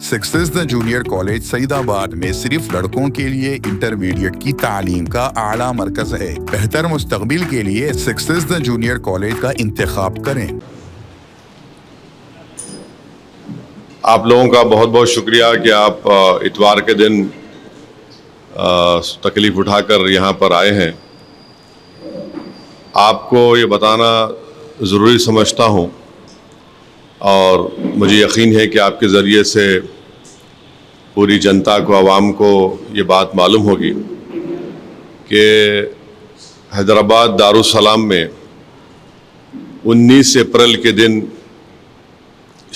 Success the junior college Saidabad में सिर्फ लड़कों के लिए इंटरमीडिएट की तालीम का आला मरकज है। बेहतर मुस्तकबिल के लिए सक्सेस द जूनियर कॉलेज का इंतखाब करें। आप लोगों का बहुत बहुत शुक्रिया कि आप इतवार के दिन तकलीफ उठाकर यहाँ पर आए हैं। आपको ये बताना ज़रूरी समझता हूँ और मुझे यकीन है कि आपके ज़रिए से पूरी जनता को, आवाम को ये बात मालूम होगी कि हैदराबाद दारुस्सलाम में 19 अप्रैल के दिन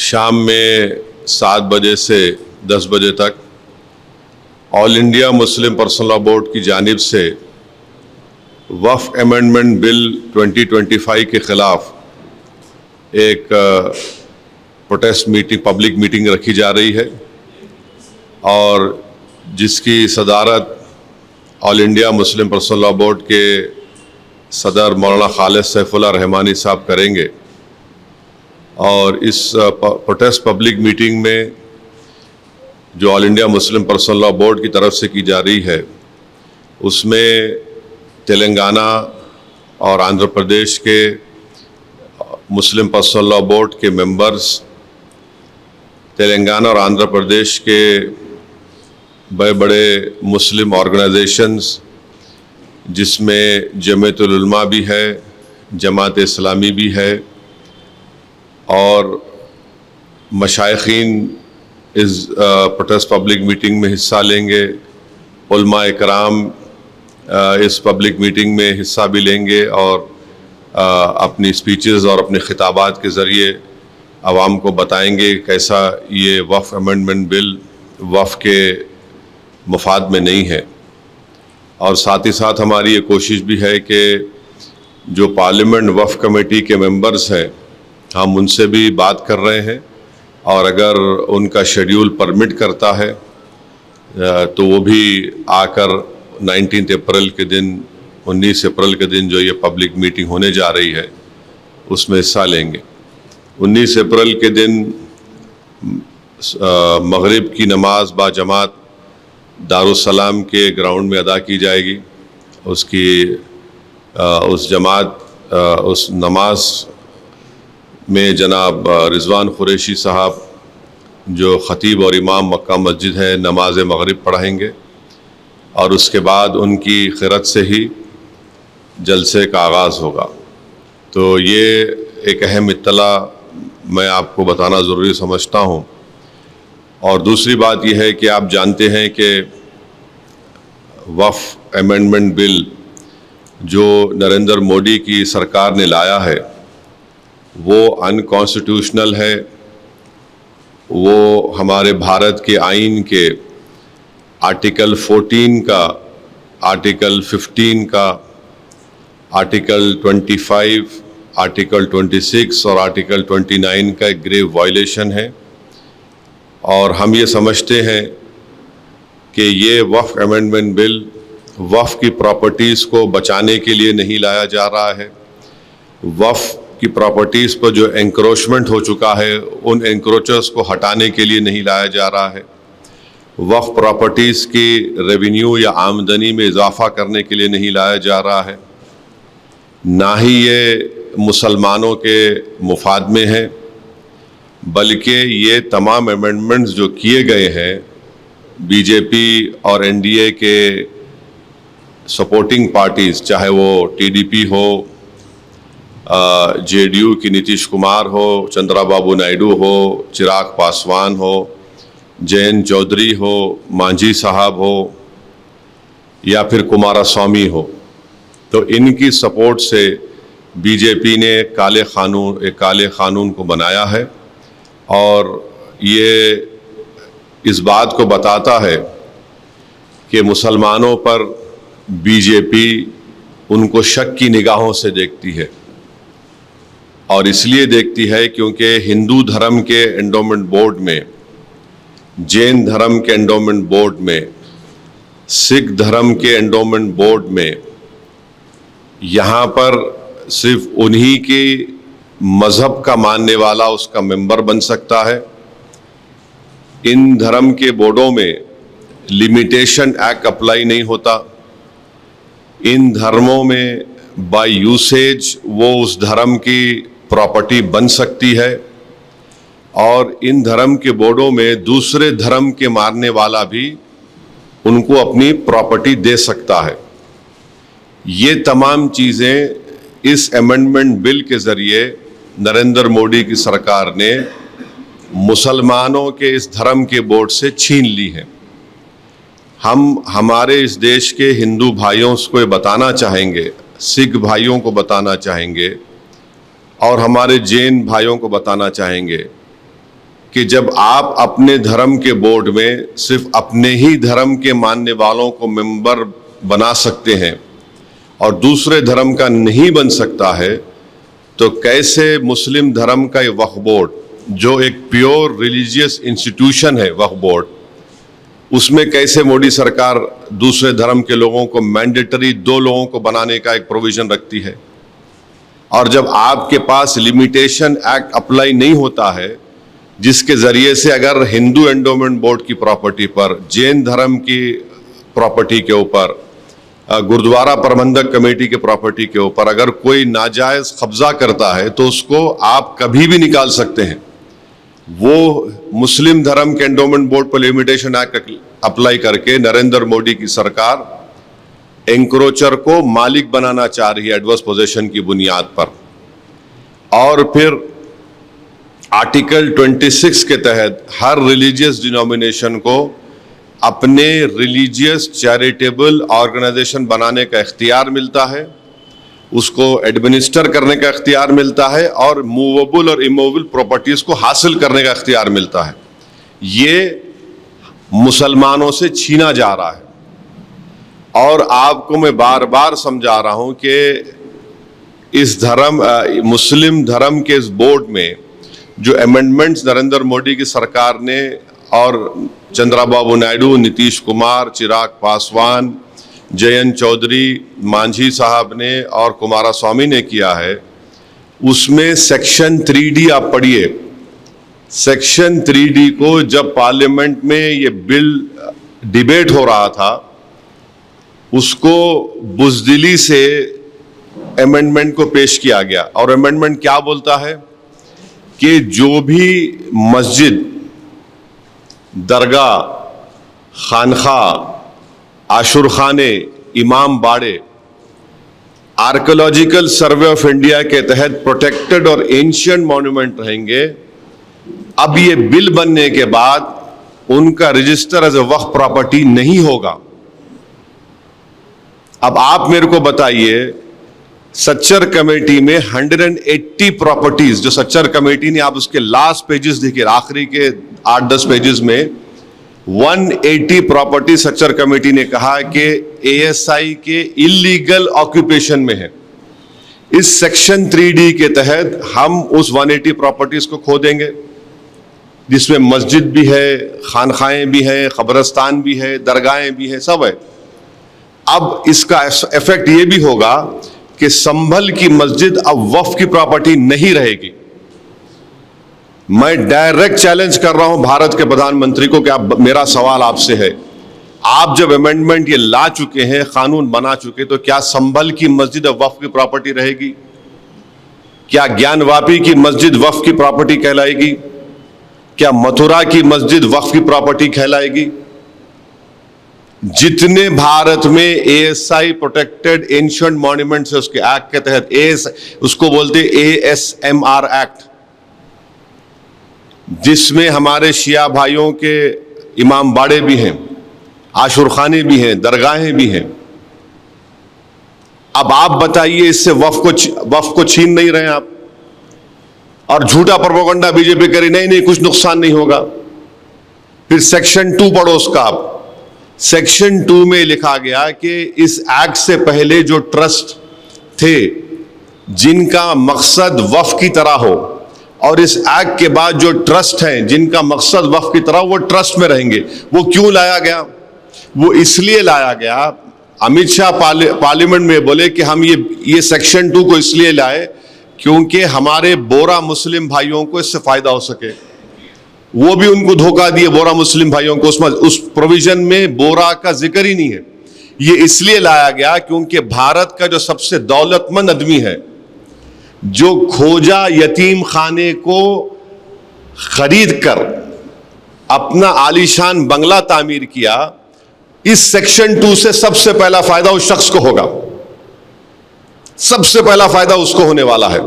शाम में 7 बजे से 10 बजे तक all India Muslim personal law board की जानिब से वक्फ अमेंडमेंट बिल 2025 के ख़िलाफ़ एक प्रोटेस्ट मीटिंग, पब्लिक मीटिंग रखी जा रही है और जिसकी सदारत all India Muslim personal law board के सदर मौलाना खालिद सैफुल्लाह रहमानी साहब करेंगे। और इस प्रोटेस्ट पब्लिक मीटिंग में जो all India Muslim personal law board की तरफ से की जा रही है, उसमें तेलंगाना और आंध्र प्रदेश के मुस्लिम पर्सनल लॉ बोर्ड के मेंबर्स, तेलंगाना और आंध्र प्रदेश के बड़े बड़े मुस्लिम ऑर्गेनाइजेशंस जिसमें जमीयतुल उलमा भी है, जमात इस्लामी भी है और मशाइखीन इस प्रोटेस्ट पब्लिक मीटिंग में हिस्सा लेंगे। उलमा इकराम इस पब्लिक मीटिंग में हिस्सा भी लेंगे और अपनी स्पीचेस और अपने खिताबात के ज़रिए आवाम को बताएंगे कैसा ये वक्फ अमेंडमेंट बिल वक्फ के मुफाद में नहीं है। और साथ ही साथ हमारी ये कोशिश भी है कि जो पार्लियामेंट वक्फ कमेटी के मेंबर्स हैं, हम उनसे भी बात कर रहे हैं और अगर उनका शेड्यूल परमिट करता है तो वो भी आकर 19 अप्रैल के दिन, 19 अप्रैल के दिन जो ये पब्लिक मीटिंग होने जा रही है उसमें हिस्सा लेंगे। 19 अप्रैल के दिन मगरिब की नमाज बाजमात दारुस्सलाम के ग्राउंड में अदा की जाएगी। उस नमाज में जनाब रिजवान कुरैशी साहब जो ख़तीब और इमाम मक्का मस्जिद है, नमाज मगरिब पढ़ाएंगे और उसके बाद उनकी क़िरत से ही जलसे का आगाज़ होगा। तो ये एक अहम इत्तला मैं आपको बताना ज़रूरी समझता हूँ। और दूसरी बात यह है कि आप जानते हैं कि वक्फ अमेंडमेंट बिल जो नरेंद्र मोदी की सरकार ने लाया है वो अनकॉन्स्टिट्यूशनल है। वो हमारे भारत के आइन के आर्टिकल 14 का, आर्टिकल 15 का, आर्टिकल 25, आर्टिकल 26 और आर्टिकल 29 का एक ग्रेव वायलेशन है। और हम ये समझते हैं कि ये वक्फ अमेंडमेंट बिल वक्फ की प्रॉपर्टीज़ को बचाने के लिए नहीं लाया जा रहा है। वक्फ की प्रॉपर्टीज़ पर जो एंक्रोचमेंट हो चुका है उन एंक्रोचर्स को हटाने के लिए नहीं लाया जा रहा है। वक्फ प्रॉपर्टीज़ की रेवेन्यू या आमदनी में इजाफ़ा करने के लिए नहीं लाया जा रहा है, ना ही ये मुसलमानों के मुफाद में है, बल्कि ये तमाम अमेंडमेंट्स जो किए गए हैं बीजेपी और एनडीए के सपोर्टिंग पार्टीज़, चाहे वो टीडीपी हो, जेडीयू की नीतीश कुमार हो, चंद्राबाबू नायडू हो, चिराग पासवान हो, जयंत चौधरी हो, मांझी साहब हो या फिर कुमारस्वामी हो, तो इनकी सपोर्ट से बीजेपी ने एक काले क़ानून को बनाया है। और ये इस बात को बताता है कि मुसलमानों पर बीजेपी उनको शक की निगाहों से देखती है और इसलिए देखती है क्योंकि हिंदू धर्म के एंडोमेंट बोर्ड में, जैन धर्म के एंडोमेंट बोर्ड में, सिख धर्म के एंडोमेंट बोर्ड में यहाँ पर सिर्फ उन्हीं की मज़हब का मानने वाला उसका मेंबर बन सकता है इन धर्म के बोर्डों में लिमिटेशन एक्ट अप्लाई नहीं होता। इन धर्मों में बाय यूसेज वो उस धर्म की प्रॉपर्टी बन सकती है और इन धर्म के बोर्डों में दूसरे धर्म के मानने वाला भी उनको अपनी प्रॉपर्टी दे सकता है। ये तमाम चीज़ें इस अमेंडमेंट बिल के ज़रिए नरेंद्र मोदी की सरकार ने मुसलमानों के इस धर्म के बोर्ड से छीन ली है। हम हमारे इस देश के हिंदू भाइयों को ये बताना चाहेंगे, सिख भाइयों को बताना चाहेंगे और हमारे जैन भाइयों को बताना चाहेंगे कि जब आप अपने धर्म के बोर्ड में सिर्फ अपने ही धर्म के मानने वालों को मेंबर बना सकते हैं और दूसरे धर्म का नहीं बन सकता है, तो कैसे मुस्लिम धर्म का ये वक्फ बोर्ड, जो एक प्योर रिलीजियस इंस्टीट्यूशन है वक्फ बोर्ड, उसमें कैसे मोदी सरकार दूसरे धर्म के लोगों को मैंडेटरी 2 लोगों को बनाने का एक प्रोविजन रखती है। और जब आपके पास लिमिटेशन एक्ट अप्लाई नहीं होता है, जिसके ज़रिए से अगर हिंदू एंडोमेंट बोर्ड की प्रॉपर्टी पर, जैन धर्म की प्रॉपर्टी के ऊपर, गुरुद्वारा प्रबंधक कमेटी के प्रॉपर्टी के ऊपर अगर कोई नाजायज़ कब्जा करता है तो उसको आप कभी भी निकाल सकते हैं। वो मुस्लिम धर्म के एंडोमेंट बोर्ड पर लिमिटेशन एक्ट अप्लाई करके नरेंद्र मोदी की सरकार एंक्रोचर को मालिक बनाना चाह रही है एडवर्स पोजीशन की बुनियाद पर। और फिर आर्टिकल 26 के तहत हर रिलीजियस डिनोमिनेशन को अपने रिलीजियस चैरिटेबल ऑर्गेनाइजेशन बनाने का इख्तियार मिलता है, उसको एडमिनिस्टर करने का इख्तियार मिलता है और मूवेबल और इमूवेबल प्रॉपर्टीज़ को हासिल करने का इख्तियार मिलता है। ये मुसलमानों से छीना जा रहा है और आपको मैं बार बार समझा रहा हूँ कि इस मुस्लिम धर्म के इस बोर्ड में जो अमेंडमेंट्स नरेंद्र मोदी की सरकार ने और चंद्रबाबू नायडू, नीतीश कुमार, चिराग पासवान, जयंत चौधरी, मांझी साहब ने और कुमारस्वामी ने किया है, उसमें सेक्शन 3D आप पढ़िए। सेक्शन 3D को जब पार्लियामेंट में ये बिल डिबेट हो रहा था, उसको बुज़दिली से अमेंडमेंट को पेश किया गया और अमेंडमेंट क्या बोलता है कि जो भी मस्जिद, दरगाह, खानखा, आशुरखाने, इमाम बाड़े आर्कियोलॉजिकल सर्वे ऑफ इंडिया के तहत प्रोटेक्टेड और एंशिएंट मॉन्यूमेंट रहेंगे। अब ये बिल बनने के बाद उनका register as a waqf property नहीं होगा। अब आप मेरे को बताइए, सच्चर कमेटी में 180 प्रॉपर्टीज, जो सच्चर कमेटी ने, आप उसके लास्ट पेजेस देखिए, आखिरी के 8-10 पेजेस में 180 प्रॉपर्टी सच्चर कमेटी ने कहा कि ASI के इलीगल ऑक्यूपेशन में है। इस सेक्शन 3D के तहत हम उस 180 प्रॉपर्टीज को खो देंगे, जिसमें मस्जिद भी है, खानखाएं भी हैं, कब्रस्तान भी है, दरगाहें भी हैं, सब है। अब इसका इफेक्ट ये भी होगा कि संभल की मस्जिद अब वक्फ की प्रॉपर्टी नहीं रहेगी। मैं डायरेक्ट चैलेंज कर रहा हूं भारत के प्रधानमंत्री को कि आप, मेरा सवाल आपसे है, आप जब अमेंडमेंट ये ला चुके हैं, कानून बना चुके, तो क्या संभल की मस्जिद अब वक्फ की प्रॉपर्टी रहेगी? क्या ज्ञानवापी की मस्जिद वक्फ की प्रॉपर्टी कहलाएगी? क्या मथुरा की मस्जिद वक्फ की प्रॉपर्टी कहलाएगी? जितने भारत में ASI प्रोटेक्टेड एंशिएंट मॉन्यूमेंट्स है, उसके एक्ट के तहत उसको बोलते ASMR एक्ट, जिसमें हमारे शिया भाइयों के इमाम बाड़े भी हैं, आशुरखाने भी हैं, दरगाहें भी हैं। अब आप बताइए, इससे वक्फ को छीन नहीं रहे आप, और झूठा प्रोपेगेंडा बीजेपी करी, नहीं कुछ नुकसान नहीं होगा। फिर सेक्शन 2 पढ़ो उसका आप। सेक्शन 2 में लिखा गया कि इस एक्ट से पहले जो ट्रस्ट थे जिनका मकसद वक्फ की तरह हो, और इस एक्ट के बाद जो ट्रस्ट हैं जिनका मकसद वक्फ की तरह, वो ट्रस्ट में रहेंगे। वो क्यों लाया गया? वो इसलिए लाया गया, अमित शाह पार्लियामेंट में बोले कि हम ये सेक्शन 2 को इसलिए लाए क्योंकि हमारे बोरा मुस्लिम भाइयों को इससे फायदा हो सके। वो भी उनको धोखा दिए बोरा मुस्लिम भाइयों को। उसमें उस प्रोविजन में बोरा का जिक्र ही नहीं है। ये इसलिए लाया गया क्योंकि भारत का जो सबसे दौलतमंद आदमी है, जो खोजा यतीम खाने को खरीद कर अपना आलीशान बंगला तामीर किया, इस सेक्शन 2 से सबसे पहला फायदा उस शख्स को होगा, सबसे पहला फायदा उसको होने वाला है।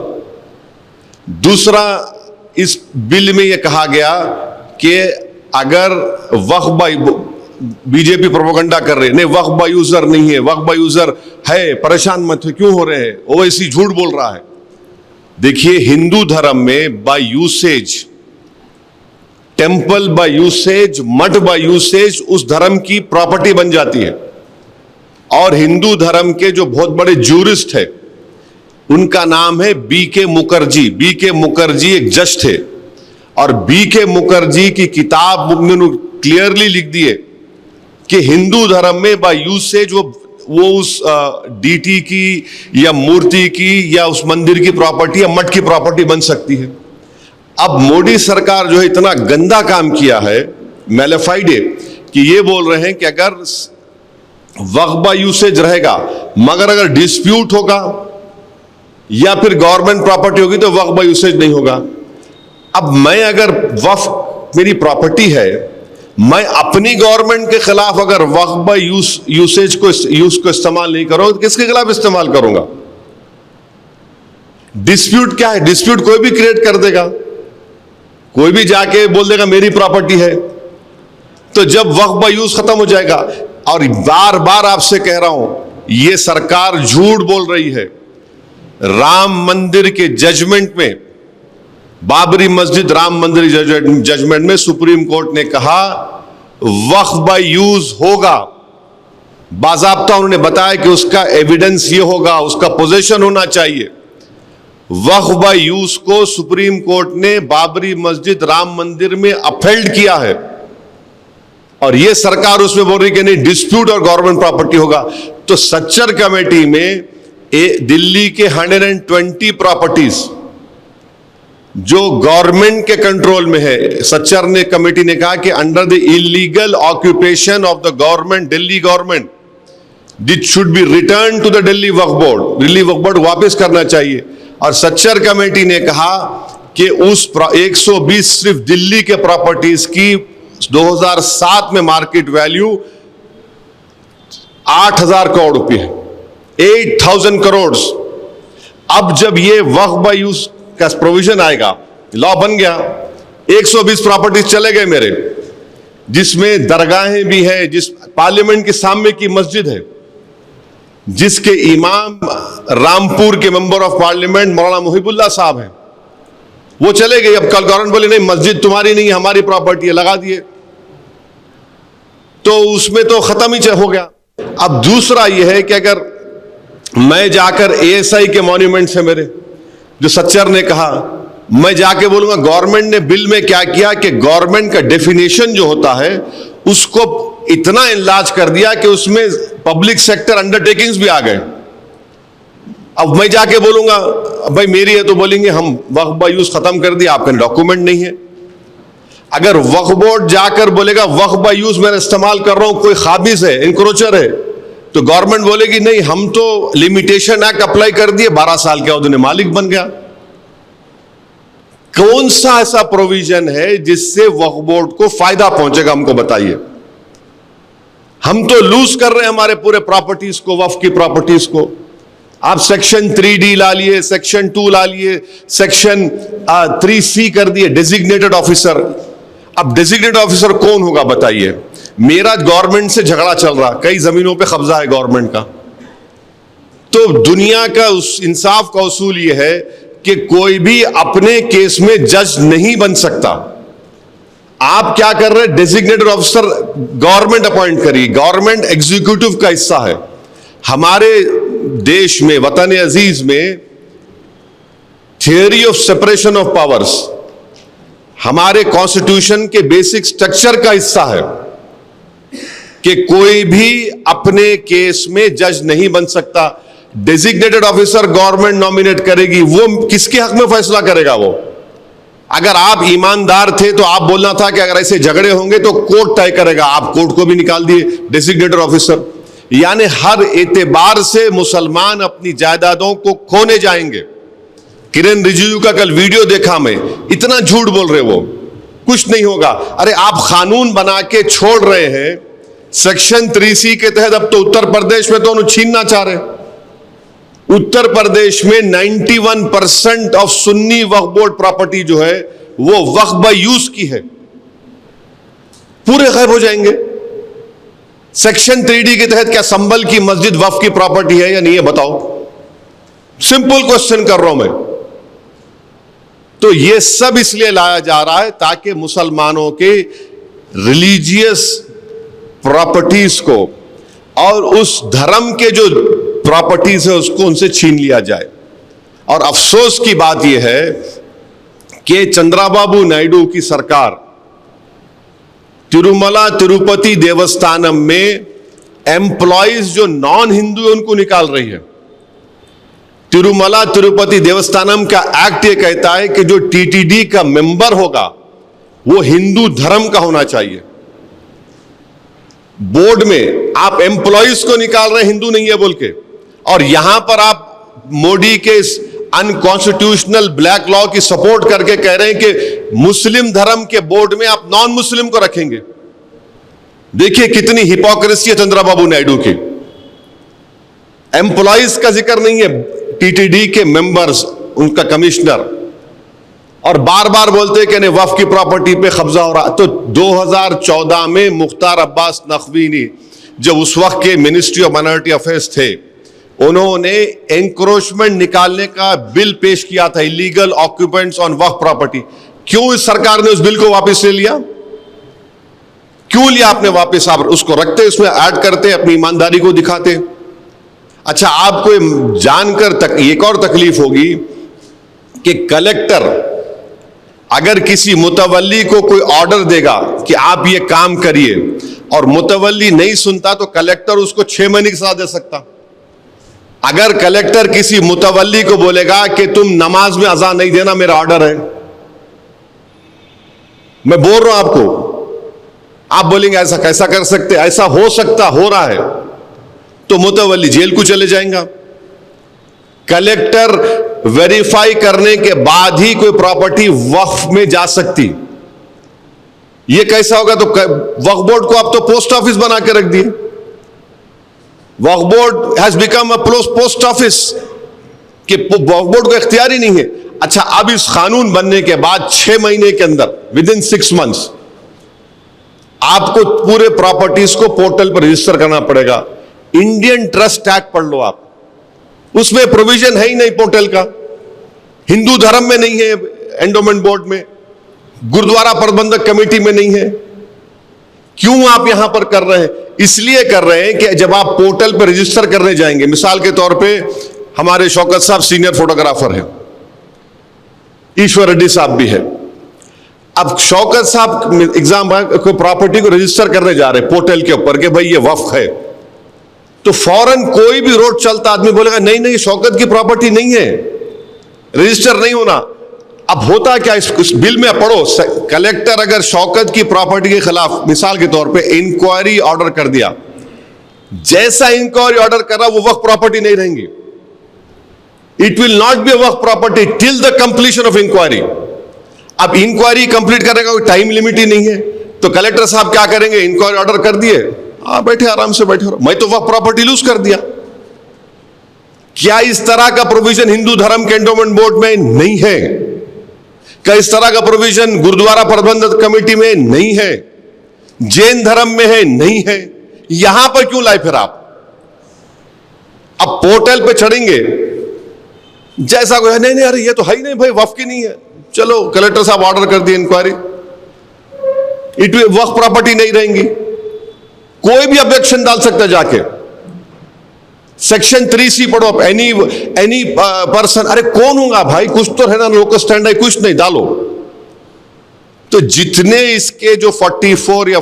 दूसरा, इस बिल में यह कहा गया कि अगर वक्फ बीजेपी प्रोपेगेंडा कर रहे, नहीं वक्फ बाय यूजर नहीं है, वक्फ बाय यूजर है, परेशान मत हो, क्यों हो रहे हैं, ओवैसी झूठ बोल रहा है। देखिए, हिंदू धर्म में by usage, temple by usage, मठ बाय यूसेज उस धर्म की प्रॉपर्टी बन जाती है। और हिंदू धर्म के जो बहुत बड़े जूरिस्ट है, उनका नाम है बीके मुखर्जी। बीके मुखर्जी एक जज थे, और बीके मुखर्जी की किताब उन्होंने क्लियरली लिख दिए कि हिंदू धर्म में बाय यूसेज वो उस डीटी की या मूर्ति की या उस मंदिर की प्रॉपर्टी या मठ की प्रॉपर्टी बन सकती है। अब मोदी सरकार जो है इतना गंदा काम किया है, मैलिफाइड है, कि ये बोल रहे हैं कि अगर वक्फ बाय यूसेज रहेगा, मगर अगर डिस्प्यूट होगा या फिर गवर्नमेंट प्रॉपर्टी होगी तो वक्फ बाय यूसेज नहीं होगा। अब मैं अगर वक्फ मेरी प्रॉपर्टी है, मैं अपनी गवर्नमेंट के खिलाफ अगर वक्फ बाय यूसेज को इस्तेमाल नहीं करूंगा तो किसके खिलाफ इस्तेमाल करूंगा? डिस्प्यूट क्या है? डिस्प्यूट कोई भी क्रिएट कर देगा, कोई भी जाके बोल देगा मेरी प्रॉपर्टी है, तो जब वक्फ बाय यूज खत्म हो जाएगा। और बार बार आपसे कह रहा हूं, यह सरकार झूठ बोल रही है। राम मंदिर के जजमेंट में, बाबरी मस्जिद राम मंदिर जजमेंट में सुप्रीम कोर्ट ने कहा वक्फ बाय यूज होगा, बाज़ाब्ता उन्होंने बताया कि उसका एविडेंस ये होगा, उसका पोजीशन होना चाहिए। वक्फ बाय यूज को सुप्रीम कोर्ट ने बाबरी मस्जिद राम मंदिर में अपहेल्ड किया है, और यह सरकार उसमें बोल रही कि नहीं डिस्प्यूट और गवर्नमेंट प्रॉपर्टी होगा। तो सच्चर कमेटी में दिल्ली के 120 प्रॉपर्टीज जो गवर्नमेंट के कंट्रोल में है, सच्चर ने कमेटी ने कहा कि under the illegal occupation of the government, Delhi government, this should be return to the Delhi Waqf Board. Delhi Waqf Board वापस करना चाहिए। और सच्चर कमेटी ने कहा कि उस 120 सिर्फ दिल्ली के प्रॉपर्टीज की 2007 में मार्केट वैल्यू 8,000 करोड़ रुपए है, 8,000 करोड़। अब जब ये वक्फ बाय यूज का प्रोविजन आएगा, लॉ बन गया, 120 प्रॉपर्टीज चले गए मेरे, जिसमें दरगाहें भी है, जिस पार्लियामेंट के सामने की मस्जिद है, जिसके इमाम रामपुर के मेंबर ऑफ पार्लियामेंट मौलाना मुहिबुल्लाह साहब हैं, वो चले गए। अब कल गवर्नमेंट बोले नहीं मस्जिद तुम्हारी नहीं, हमारी प्रॉपर्टी है, लगा दिए, तो उसमें तो खत्म ही हो गया। अब दूसरा यह है कि अगर मैं जाकर एएसआई के मॉन्यूमेंट से मेरे, जो सच्चर ने कहा, मैं जाके बोलूंगा गवर्नमेंट ने बिल में क्या किया कि गवर्नमेंट का डेफिनेशन जो होता है उसको इतना इनलार्ज कर दिया कि उसमें पब्लिक सेक्टर अंडरटेकिंग्स भी आ गए। अब मैं जाके बोलूंगा भाई मेरी है, तो बोलेंगे हम वक्फ बाय यूज खत्म कर दिया, आपका डॉक्यूमेंट नहीं है। अगर वक्फ बोर्ड जाकर बोलेगा वक्फ बाय यूज मैं इस्तेमाल कर रहा हूं, कोई खाबिज है, इंक्रोचर है, तो गवर्नमेंट बोलेगी नहीं हम तो लिमिटेशन एक्ट अप्लाई कर दिए, 12 साल के बाद उन्हें मालिक बन गया। कौन सा ऐसा प्रोविजन है जिससे वक्फ बोर्ड को फायदा पहुंचेगा, हमको बताइए। हम तो लूज कर रहे हैं हमारे पूरे प्रॉपर्टीज को, वक्फ की प्रॉपर्टीज को। आप सेक्शन 3D ला लिए, सेक्शन 2 ला लिए, सेक्शन 3C कर दिए, डेजिग्नेटेड ऑफिसर। अब डेजिग्नेटेड ऑफिसर कौन होगा बताइए? मेरा गवर्नमेंट से झगड़ा चल रहा, कई जमीनों पे कब्जा है गवर्नमेंट का, तो दुनिया का उस इंसाफ का उसूल यह है कि कोई भी अपने केस में जज नहीं बन सकता। आप क्या कर रहे हैं? डेजिग्नेटेड ऑफिसर गवर्नमेंट अपॉइंट करिए, गवर्नमेंट एग्जीक्यूटिव का हिस्सा है। हमारे देश में, वतन अजीज में, theory of separation of powers हमारे कॉन्स्टिट्यूशन के बेसिक स्ट्रक्चर का हिस्सा है कि कोई भी अपने केस में जज नहीं बन सकता। डेजिग्नेटेड ऑफिसर गवर्नमेंट नॉमिनेट करेगी, वो किसके हक में फैसला करेगा? वो अगर आप ईमानदार थे तो आप बोलना था कि अगर ऐसे झगड़े होंगे तो कोर्ट तय करेगा। आप कोर्ट को भी निकाल दिए, डेजिग्नेटेड ऑफिसर। यानी हर एतबार से मुसलमान अपनी जायदादों को खोने जाएंगे। किरण रिजिजू का कल वीडियो देखा मैं, इतना झूठ बोल रहे वो, कुछ नहीं होगा। अरे आप कानून बना के छोड़ रहे हैं सेक्शन 3C के तहत। अब तो उत्तर प्रदेश में तो उन्हें छीनना चाह रहे। उत्तर प्रदेश में 91% of Sunni Waqf board property जो है वो वक्फ बाय यूज की है, पूरे गायब हो जाएंगे। सेक्शन 3D के तहत क्या संभल की मस्जिद वक्फ की प्रॉपर्टी है या नहीं है, बताओ? सिंपल क्वेश्चन कर रहा हूं मैं। तो ये सब इसलिए लाया जा रहा है ताकि मुसलमानों के रिलीजियस प्रॉपर्टीज को और उस धर्म के जो प्रॉपर्टीज है उसको उनसे छीन लिया जाए। और अफसोस की बात यह है कि चंद्राबाबू नायडू की सरकार तिरुमला तिरुपति देवस्थानम में एम्प्लॉइज जो नॉन हिंदू है उनको निकाल रही है। तिरुमला तिरुपति देवस्थानम का एक्ट ये कहता है कि जो टीटीडी का मेंबर होगा वो हिंदू धर्म का होना चाहिए। बोर्ड में आप एम्प्लॉइज को निकाल रहे हैं हिंदू नहीं है बोल के, और यहां पर आप मोदी के इस अनकॉन्स्टिट्यूशनल ब्लैक लॉ की सपोर्ट करके कह रहे हैं कि मुस्लिम धर्म के बोर्ड में आप नॉन मुस्लिम को रखेंगे। देखिए कितनी हिपोक्रेसी है चंद्रबाबू नायडू की। एम्प्लॉइज का जिक्र नहीं है, टीटीडी के मेंबर्स, उनका कमिश्नर, और बार बार बोलते हैं कि नहीं वक्फ की प्रॉपर्टी पे कब्जा हो रहा। तो 2014 में मुख्तार अब्बास नकवी ने, जब उस वक्त के मिनिस्ट्री ऑफ माइनॉरिटी अफेयर्स थे, उन्होंने एंक्रोचमेंट निकालने का बिल पेश किया था, illegal occupants on Waqf property. क्यों इस सरकार ने उस बिल को वापस ले लिया? क्यों लिया आपने वापस? आप उसको रखते, उसमें ऐड करते, अपनी ईमानदारी को दिखाते। अच्छा, आपको जानकर एक और तकलीफ होगी कि कलेक्टर अगर किसी मुतवल्ली को कोई ऑर्डर देगा कि आप ये काम करिए और मुतवल्ली नहीं सुनता तो कलेक्टर उसको 6 महीने की सजा दे सकता। अगर कलेक्टर किसी मुतवल्ली को बोलेगा कि तुम नमाज में अज़ान नहीं देना, मेरा ऑर्डर है, मैं बोल रहा हूं आपको, आप बोलेंगे ऐसा कैसा कर सकते, ऐसा हो सकता, हो रहा है, तो मुतवल्ली जेल को चले जाएगा। कलेक्टर वेरीफाई करने के बाद ही कोई प्रॉपर्टी वक्फ में जा सकती। ये कैसा होगा? तो वक्फ बोर्ड को आप तो पोस्ट ऑफिस बना के रख दिए। Waqf board has become a post office, कि वक्फ बोर्ड को इख्तियार ही नहीं है। अच्छा, अब इस कानून बनने के बाद 6 महीने के अंदर, विद इन 6 मंथ्स, आपको पूरे प्रॉपर्टीज को पोर्टल पर रजिस्टर करना पड़ेगा। इंडियन ट्रस्ट एक्ट पढ़ लो आप, उसमें प्रोविजन है ही नहीं पोर्टल का। हिंदू धर्म में नहीं है, एंडोमेंट बोर्ड में, गुरुद्वारा प्रबंधक कमेटी में नहीं है। क्यों आप यहां पर कर रहे हैं? इसलिए कर रहे हैं कि जब आप पोर्टल पर रजिस्टर करने जाएंगे, मिसाल के तौर पे हमारे शौकत साहब सीनियर फोटोग्राफर हैं, ईश्वर रेड्डी साहब भी है। अब शौकत साहब एग्जाम कोई प्रॉपर्टी को रजिस्टर करने जा रहे हैं पोर्टल के ऊपर कि भाई ये वक्फ है, तो फौरन कोई भी रोड चलता आदमी बोलेगा नहीं नहीं शौकत की प्रॉपर्टी नहीं है, रजिस्टर नहीं होना। अब होता क्या, इस बिल में पढ़ो, कलेक्टर अगर शौकत की प्रॉपर्टी के खिलाफ मिसाल के तौर पे इंक्वायरी ऑर्डर कर दिया, जैसा इंक्वायरी ऑर्डर कर रहा वो वक्फ प्रॉपर्टी नहीं रहेंगी। It will not be waqf property till the completion of inquiry. अब इंक्वायरी कंप्लीट करने का कोई टाइम लिमिट ही नहीं है, तो कलेक्टर साहब क्या करेंगे? इंक्वायरी ऑर्डर कर दिए, बैठे आराम से बैठे रहो, मैं तो वक्फ प्रॉपर्टी लूज कर दिया। क्या इस तरह का प्रोविजन हिंदू धर्म के एंडोमेंट बोर्ड में नहीं है? क्या इस तरह का प्रोविजन गुरुद्वारा प्रबंधक कमेटी में नहीं है? जैन धर्म में है? नहीं है। यहां पर क्यों लाए फिर आप? अब पोर्टल पे चढ़ेंगे, जैसा कोई नहीं नहीं अरे ये तो है ही नहीं भाई, वक्फ की नहीं है, चलो कलेक्टर साहब ऑर्डर कर दिए इंक्वायरी, इट वक्फ प्रॉपर्टी नहीं रहेंगी। कोई भी ऑब्जेक्शन डाल सकता है जाके। सेक्शन 3C पढ़ो आप, एनी पर्सन, अरे कौन होगा भाई, कुछ तो है ना, लोकल स्टैंड है, कुछ नहीं, डालो। तो जितने इसके जो 48 या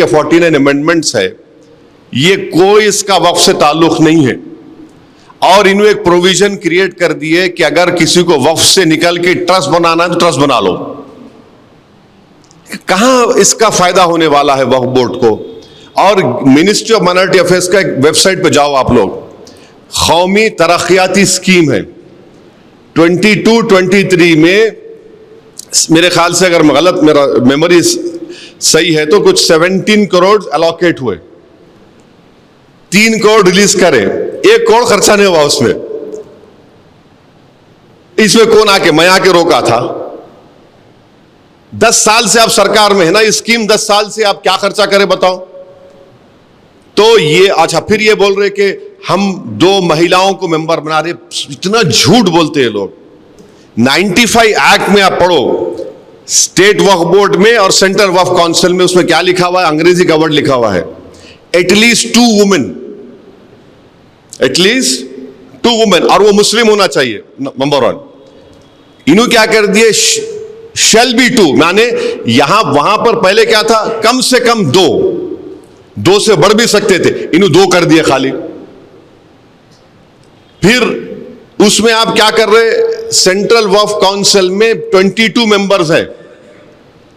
49 अमेंडमेंट्स है, ये कोई इसका वक्फ से ताल्लुक नहीं है। और इन्होंने एक प्रोविजन क्रिएट कर दिए कि अगर किसी को वक्फ से निकल के ट्रस्ट बनाना है तो ट्रस्ट बना लो। कहां इसका फायदा होने वाला है वक्फ बोर्ड को? और मिनिस्ट्री ऑफ माइनॉरिटी अफेयर्स का एक वेबसाइट पे जाओ आप लोग, कौमी तरक्याती स्कीम है 22-23 में, मेरे ख्याल से अगर गलत मेरा मेमोरी सही है तो कुछ 17 करोड़ अलॉकेट हुए, 3 करोड़ रिलीज करे, 1 करोड़ खर्चा नहीं हुआ उसमें। इसमें कौन आके, मैं आके रोका था। 10 साल से आप सरकार में है ना, स्कीम 10 साल से आप क्या खर्चा करें बताओ? तो ये अच्छा फिर ये बोल रहे कि हम 2 महिलाओं को मेंबर बना रहे, इतना झूठ बोलते हैं लोग। 95 एक्ट में आप पढ़ो, स्टेट वक्फ बोर्ड में और सेंट्रल वक्फ काउंसिल में, उसमें क्या लिखा हुआ है, अंग्रेजी का वर्ड लिखा हुआ है, एटलीस्ट 2 वुमेन, एटलीस्ट 2 वुमेन, और वो मुस्लिम होना चाहिए नंबर 1। इन्होंने क्या कर दिए, शैल बी 2, माने यहां वहां पर पहले क्या था, कम से कम 2 से बढ़ भी सकते थे, इन्होंने 2 कर दिए खाली। फिर उसमें आप क्या कर रहे, सेंट्रल वक्फ काउंसिल में 22 मेंबर्स है,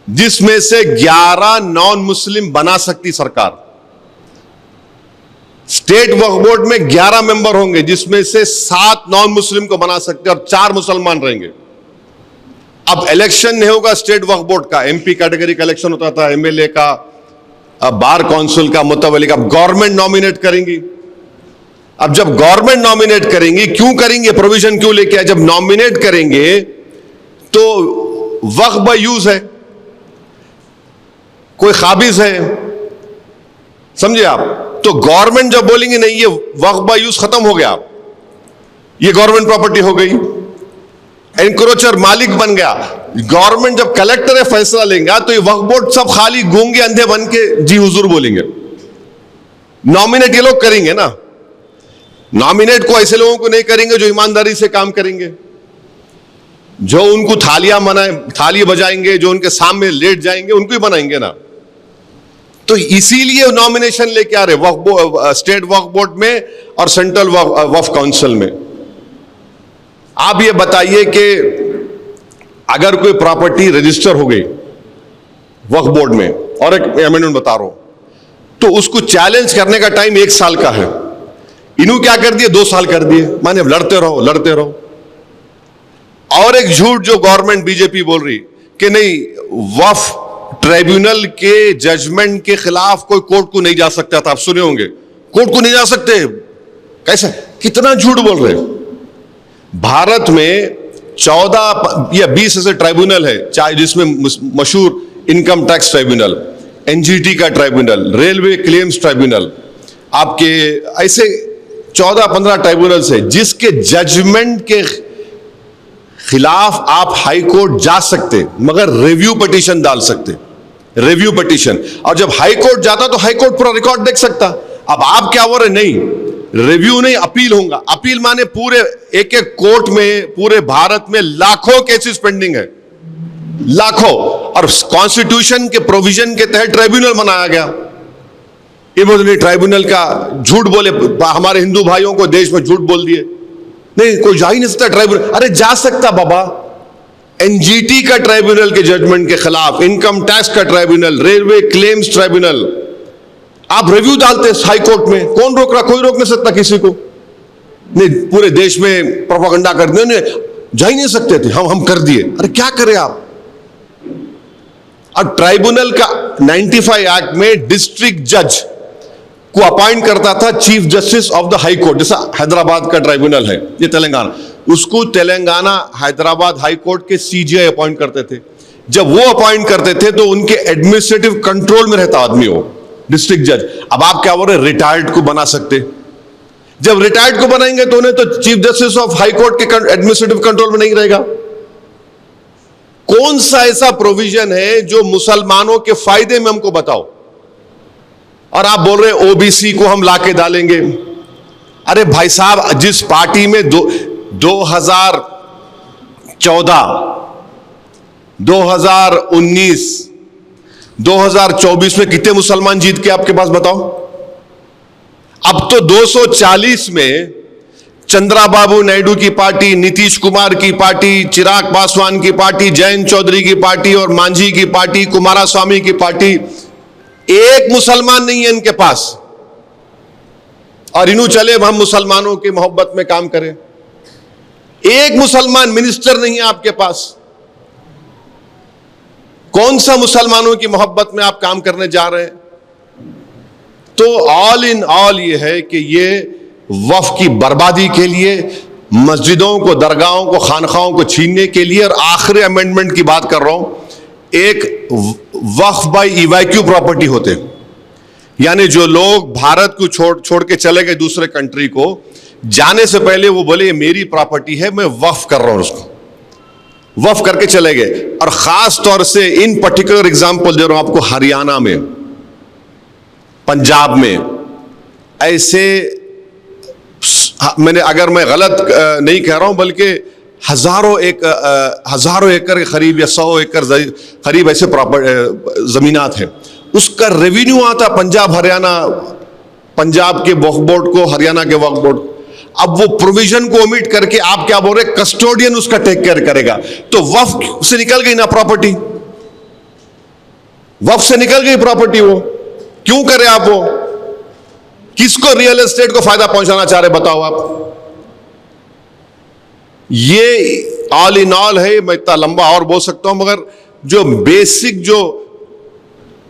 जिसमें से 11 नॉन मुस्लिम बना सकती सरकार। स्टेट वक्फ बोर्ड में 11 मेंबर होंगे, जिसमें से 7 नॉन मुस्लिम को बना सकते और 4 मुसलमान रहेंगे। अब इलेक्शन नहीं होगा स्टेट वक्फ बोर्ड का, एमपी कैटेगरी का इलेक्शन होता था, एमएलए का, बार काउंसिल का, मुतवल्ली का, गवर्नमेंट नॉमिनेट करेंगी। अब जब गवर्नमेंट नॉमिनेट करेंगी, क्यों करेंगे, प्रोविजन क्यों लेके आए, जब नॉमिनेट करेंगे तो वक्फ बाय यूज है, कोई काबिज है, समझे आप? तो गवर्नमेंट जब बोलेंगे नहीं ये वक्फ बाय यूज खत्म हो गया, ये गवर्नमेंट प्रॉपर्टी हो गई, एनक्रोचर मालिक बन गया, गवर्नमेंट जब कलेक्टर है फैसला लेंगे तो ये वक्फ बोर्ड सब खाली गूंगे अंधे बन के जी हुजूर बोलेंगे। नॉमिनेट ये लोग करेंगे ना, नॉमिनेट को ऐसे लोगों को नहीं करेंगे जो ईमानदारी से काम करेंगे, जो उनको थाली बजाएंगे, जो उनके सामने लेट जाएंगे, उनको ही बनाएंगे ना। तो इसीलिए नॉमिनेशन लेके आ रहे स्टेट वक्फ बोर्ड में और सेंट्रल वक्फ काउंसिल में। आप ये बताइए कि अगर कोई प्रॉपर्टी रजिस्टर हो गई वक्फ बोर्ड में, और एक अमेंडमेंट बता रहा हूं, तो उसको चैलेंज करने का टाइम 1 साल का है, इन्होंने क्या कर दिए 2 साल कर दिए, माने लड़ते रहो। और एक झूठ जो गवर्नमेंट बीजेपी बोल रही कि नहीं वक्फ ट्राइब्यूनल के जजमेंट के खिलाफ कोई कोर्ट को नहीं जा सकता था, आप सुने होंगे, कोर्ट को नहीं जा सकते, कैसे, कितना झूठ बोल रहे। भारत में 14 या 20 ऐसे ट्राइब्यूनल है, चाहे जिसमें मशहूर इनकम टैक्स ट्राइब्यूनल, एनजीटी का ट्राइब्यूनल, रेलवे क्लेम्स ट्राइब्यूनल, आपके ऐसे 14-15 ट्राइब्यूनल्स है, जिसके जजमेंट के खिलाफ आप हाई कोर्ट जा सकते, मगर रिव्यू पिटीशन डाल सकते, रिव्यू पिटीशन। और जब हाई कोर्ट जाता तो हाई कोर्ट पूरा रिकॉर्ड देख सकता। अब आप क्या बोल रहे, नहीं रिव्यू नहीं, अपील होगा। अपील माने पूरे एक कोर्ट में पूरे भारत में लाखों केसेस पेंडिंग है, लाखों, और कॉन्स्टिट्यूशन के प्रोविजन के तहत ट्राइब्यूनल बनाया गया। ये ट्राइब्यूनल का झूठ बोले, हमारे हिंदू भाइयों को देश में झूठ बोल दिए, नहीं कोई जा ही नहीं सकता ट्राइब्यूनल। अरे जा सकता बाबा, एनजीटी का ट्राइब्यूनल के जजमेंट के खिलाफ, इनकम टैक्स का ट्राइब्यूनल, रेलवे क्लेम्स ट्राइब्यूनल, आप रिव्यू डालते हाई कोर्ट में, कौन रोक रहा, कोई रोक नहीं सकता किसी को। नहीं पूरे देश में प्रोपेगेंडा कर दिए, जा ही नहीं सकते थे, हम कर दिए। अरे क्या करें आप। और ट्राइब्यूनल का 95 एक्ट में डिस्ट्रिक्ट जज को अपॉइंट करता था chief justice of the high court, जैसा हैदराबाद का ट्राइब्यूनल है, ये तेलंगाना, उसको तेलंगाना हैदराबाद हाई कोर्ट के सीजीआई अपॉइंट करते थे। जब वो अपॉइंट करते थे तो उनके एडमिनिस्ट्रेटिव कंट्रोल में रहता आदमी हो, डिस्ट्रिक्ट जज। अब आप क्या बोल रहे, रिटायर्ड को बना सकते, जब रिटायर्ड को बनाएंगे तो उन्हें तो chief justice of high court के एडमिनिस्ट्रेटिव कंट्रोल में नहीं रहेगा। कौन सा ऐसा प्रोविजन है जो मुसलमानों के फायदे में, हमको बताओ। और आप बोल रहे ओबीसी को हम लाके डालेंगे। अरे भाई साहब, जिस पार्टी में 2014, 2019, 2024 में कितने मुसलमान जीत के आपके पास बताओ। अब तो 240 में चंद्राबाबू नायडू की पार्टी, नीतीश कुमार की पार्टी, चिराग पासवान की पार्टी, जयंत चौधरी की पार्टी और मांझी की पार्टी, कुमारस्वामी की पार्टी, एक मुसलमान नहीं है इनके पास। और इन्हों चले हम मुसलमानों की मोहब्बत में काम करें। एक मुसलमान मिनिस्टर नहीं है आपके पास। कौन सा मुसलमानों की मोहब्बत में आप काम करने जा रहे हैं? तो ऑल इन ऑल ये है कि ये वक्फ की बर्बादी के लिए, मस्जिदों को, दरगाहों को, खानखाओं को छीनने के लिए, और आखिरी अमेंडमेंट की बात कर रहा हूं, एक वक्फ बाय इवैक्यू प्रॉपर्टी होते हैं, यानी जो लोग भारत को छोड़ के चले गए दूसरे कंट्री को, जाने से पहले वो बोले ये मेरी प्रॉपर्टी है, मैं वक्फ कर रहा हूं, उसको वक्फ करके चले गए। और खास तौर से इन पर्टिकुलर एग्जांपल दे रहा हूं आपको, हरियाणा में, पंजाब में ऐसे, मैंने, अगर मैं गलत नहीं कह रहा हूं, बल्कि हजारों एकड़ के करीब या 100 एकड़ करीब ऐसे जमीनात हैं, उसका रेवेन्यू आता पंजाब हरियाणा, पंजाब के वक्फ बोर्ड को, हरियाणा के वक्फ बोर्ड। अब वो प्रोविजन को ओमिट करके आप क्या बोल रहे, कस्टोडियन उसका टेक केयर करेगा। तो वक्फ से निकल गई ना प्रॉपर्टी, वक्फ से निकल गई प्रॉपर्टी। वो क्यों करे आप? वो किसको रियल एस्टेट को फायदा पहुंचाना चाह रहे बताओ आप? ये ऑल इन ऑल है। मैं इतना लंबा और बोल सकता हूं, मगर जो बेसिक, जो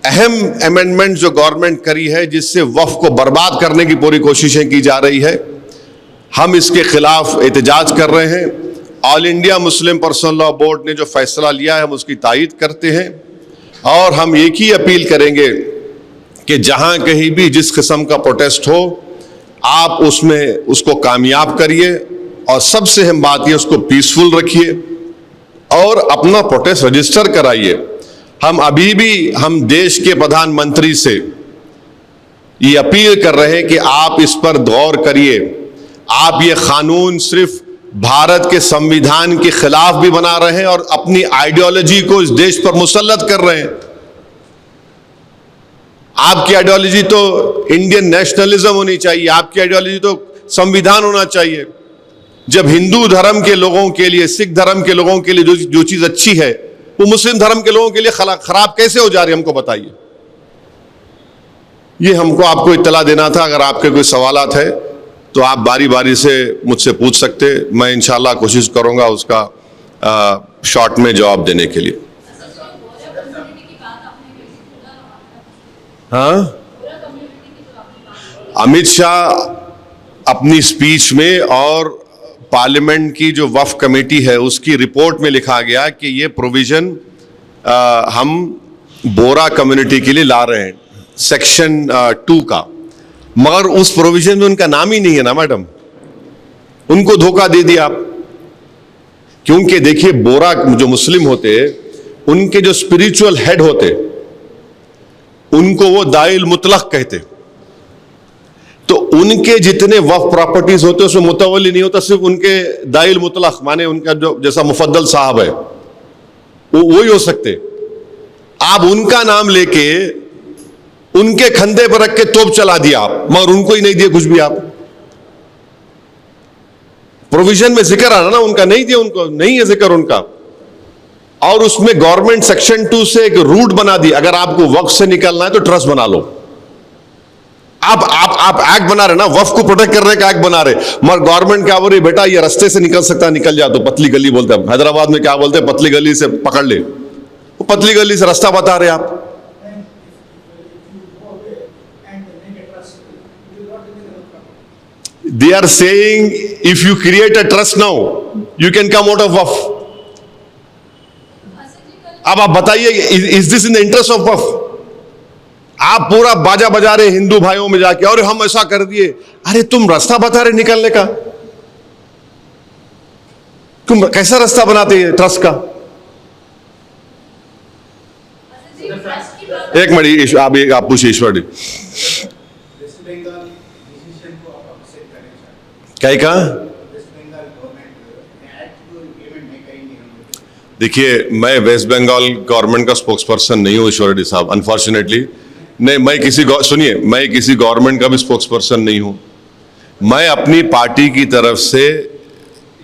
अहम अमेंडमेंट जो गवर्नमेंट करी है, जिससे वक्फ को बर्बाद करने की पूरी कोशिशें की जा रही है, हम इसके खिलाफ एहतजाज कर रहे हैं। All India Muslim personal law board ने जो फैसला लिया है, हम उसकी तायीद करते हैं, और हम एक ही अपील करेंगे कि जहां कहीं भी जिस किस्म का प्रोटेस्ट हो, आप उसमें उसको कामयाब करिए, और सबसे अहम बात यह, उसको पीसफुल रखिए और अपना प्रोटेस्ट रजिस्टर कराइए। हम अभी भी हम देश के प्रधानमंत्री से ये अपील कर रहे हैं कि आप इस पर गौर करिए। आप ये कानून सिर्फ भारत के संविधान के खिलाफ भी बना रहे हैं और अपनी आइडियोलॉजी को इस देश पर मुसल्लत कर रहे हैं। आपकी आइडियोलॉजी तो इंडियन नेशनलिज्म होनी चाहिए, आपकी आइडियोलॉजी तो संविधान होना चाहिए। जब हिंदू धर्म के लोगों के लिए, सिख धर्म के लोगों के लिए जो चीज अच्छी है, वो मुस्लिम धर्म के लोगों के लिए खराब कैसे हो जा रही है, हमको बताइए। ये हमको आपको इत्तला देना था। अगर आपके कोई सवालात है तो आप बारी बारी से मुझसे पूछ सकते, मैं इंशाल्लाह कोशिश करूंगा उसका शॉर्ट में जवाब देने के लिए। हाँ, अमित शाह अपनी स्पीच में और पार्लियामेंट की जो वक्फ कमेटी है उसकी रिपोर्ट में लिखा गया कि ये प्रोविजन हम बोरा कम्युनिटी के लिए ला रहे हैं, सेक्शन 2 का, मगर उस प्रोविजन में उनका नाम ही नहीं है ना मैडम। उनको धोखा दे दिया आप। क्योंकि देखिए, बोरा जो मुस्लिम होते, उनके जो स्पिरिचुअल हेड होते, उनको वो दाइल मुतलक कहते। तो उनके जितने वक्फ प्रॉपर्टीज होते उसमें मुतवल्ली नहीं होता, सिर्फ उनके दाइल मुतलक, माने उनका जो जैसा मुफद्दल साहब है वो ही हो सकते। आप उनका नाम लेके उनके कंधे पर रख के तोप चला दिया आप, मगर उनको ही नहीं दिए कुछ भी। आप प्रोविजन में जिक्र आना ना, उनका नहीं दिया, उनको नहीं है जिक्र उनका। और उसमें गवर्नमेंट सेक्शन 2 से एक रूट बना दी, अगर आपको वक्फ से निकलना है तो ट्रस्ट बना लो। आप एक्ट बना रहे ना, वक्फ को प्रोटेक्ट करने का एक्ट बना रहे, मगर गवर्नमेंट क्या बोल रही, बेटा ये रास्ते से निकल सकता है, निकल जा। तो पतली गली बोलते हैं, हैदराबाद में क्या बोलते हैं, पतली गली से पकड़ ले। वो पतली गली से रास्ता बता रहे आप। They are saying if you create a trust now, you can come out of waqf. अब आप बताइए, is this in the interest of waqf? आप पूरा बाजा बजा रहे हिंदू भाइयों में जाके, और हम ऐसा कर दिए। अरे तुम रास्ता बता रहे निकलने का, तुम कैसा रास्ता बनाते हैं ट्रस्ट का? एक मिनट, आप पूछिए ईश्वर जी। क्या कहा? देखिए, मैं वेस्ट बंगाल गवर्नमेंट का स्पोक्स पर्सन नहीं हूं ईश्वर रेड्डी साहब, अनफॉर्चुनेटली। नहीं, मैं किसी गवर्नमेंट का भी स्पोक्स पर्सन नहीं हूं। मैं अपनी पार्टी की तरफ से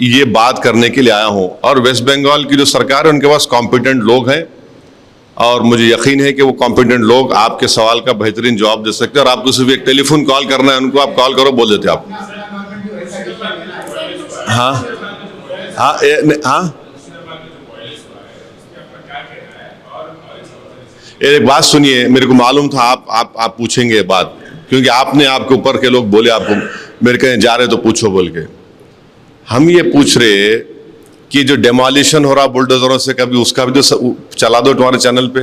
ये बात करने के लिए आया हूं और वेस्ट बंगाल की जो सरकार है उनके पास कॉम्पिटेंट लोग हैं और मुझे यकीन है कि वो कॉम्पिटेंट लोग आपके सवाल का बेहतरीन जवाब दे सकते हैं। और आपको सिर्फ एक टेलीफोन कॉल करना है उनको, आप कॉल करो, बोल देते आप। हाँ हाँ हाँ, एक बात सुनिए, मेरे को मालूम था आप पूछेंगे बात, क्योंकि आपने आपके ऊपर के लोग बोले आपको मेरे कहीं जा रहे तो पूछो बोल के। हम ये पूछ रहे कि जो डेमोलिशन हो रहा बुलडोजरों से, कभी उसका भी तो चला दो तुम्हारे चैनल पे।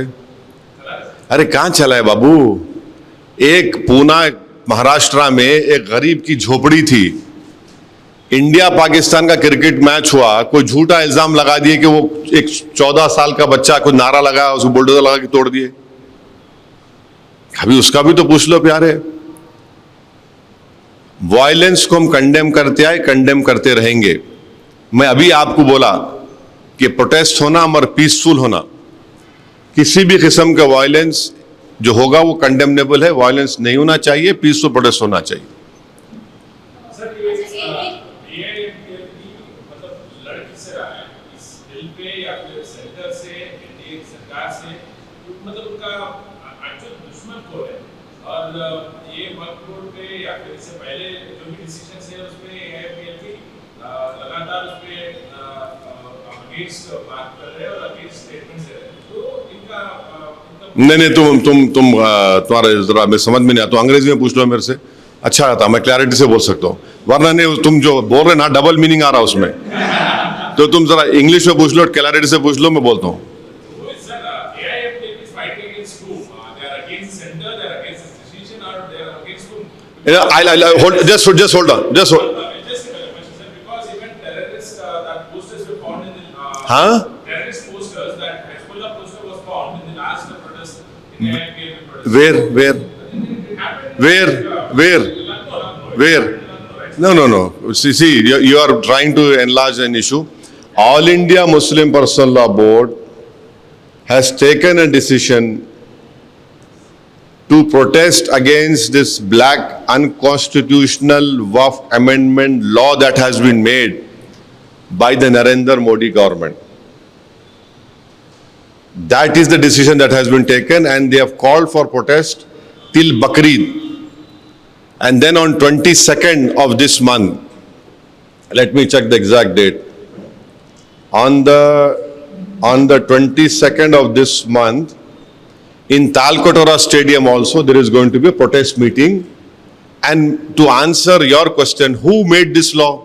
अरे कहाँ चला है बाबू? एक पूना महाराष्ट्र में एक गरीब की झोपड़ी थी, इंडिया पाकिस्तान का क्रिकेट मैच हुआ, कोई झूठा इल्जाम लगा दिए कि वो एक 14 साल का बच्चा कुछ नारा लगा, उसको बुलडोजर लगा के तोड़ दिए। कभी उसका भी तो पूछ लो प्यारे। वायलेंस को हम कंडेम करते आए, कंडेम करते रहेंगे। मैं अभी आपको बोला कि प्रोटेस्ट होना और पीसफुल होना, किसी भी किस्म का वायलेंस जो होगा वो कंडेमनेबल है। वायलेंस नहीं होना चाहिए, पीसफुल प्रोटेस्ट होना चाहिए। नहीं, तुम्हारा जरा मैं समझ में नहीं आता, अंग्रेजी में पूछ लो मेरे से, अच्छा आता, मैं क्लैरिटी से बोल सकता हूँ। वरना नहीं, तुम जो बोल रहे ना डबल मीनिंग आ रहा उसमें, तो तुम जरा इंग्लिश में पूछ लो, क्लैरिटी से पूछ लो, मैं बोलता हूँ। Just hold on. Huh? Where? No. See, you are trying to enlarge an issue. All India Muslim Personal Law Board has taken a decision to protest against this black unconstitutional Waqf amendment law that has been made by the Narendra Modi government. That is the decision that has been taken, and they have called for protest till Bakrid. And then on 22nd of this month, let me check the exact date. On the 22nd of this month, in Talkotora Stadium also, there is going to be a protest meeting. And to answer your question, who made this law?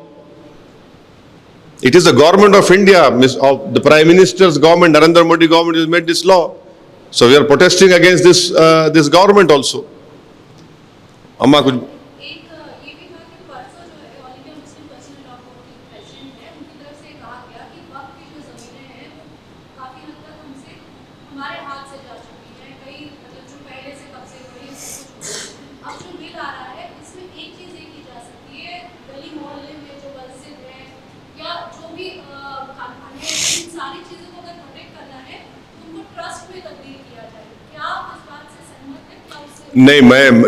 It is the government of India, of the Prime Minister's government, Narendra Modi government has made this law. So we are protesting against this government also. Amma kuch नहीं,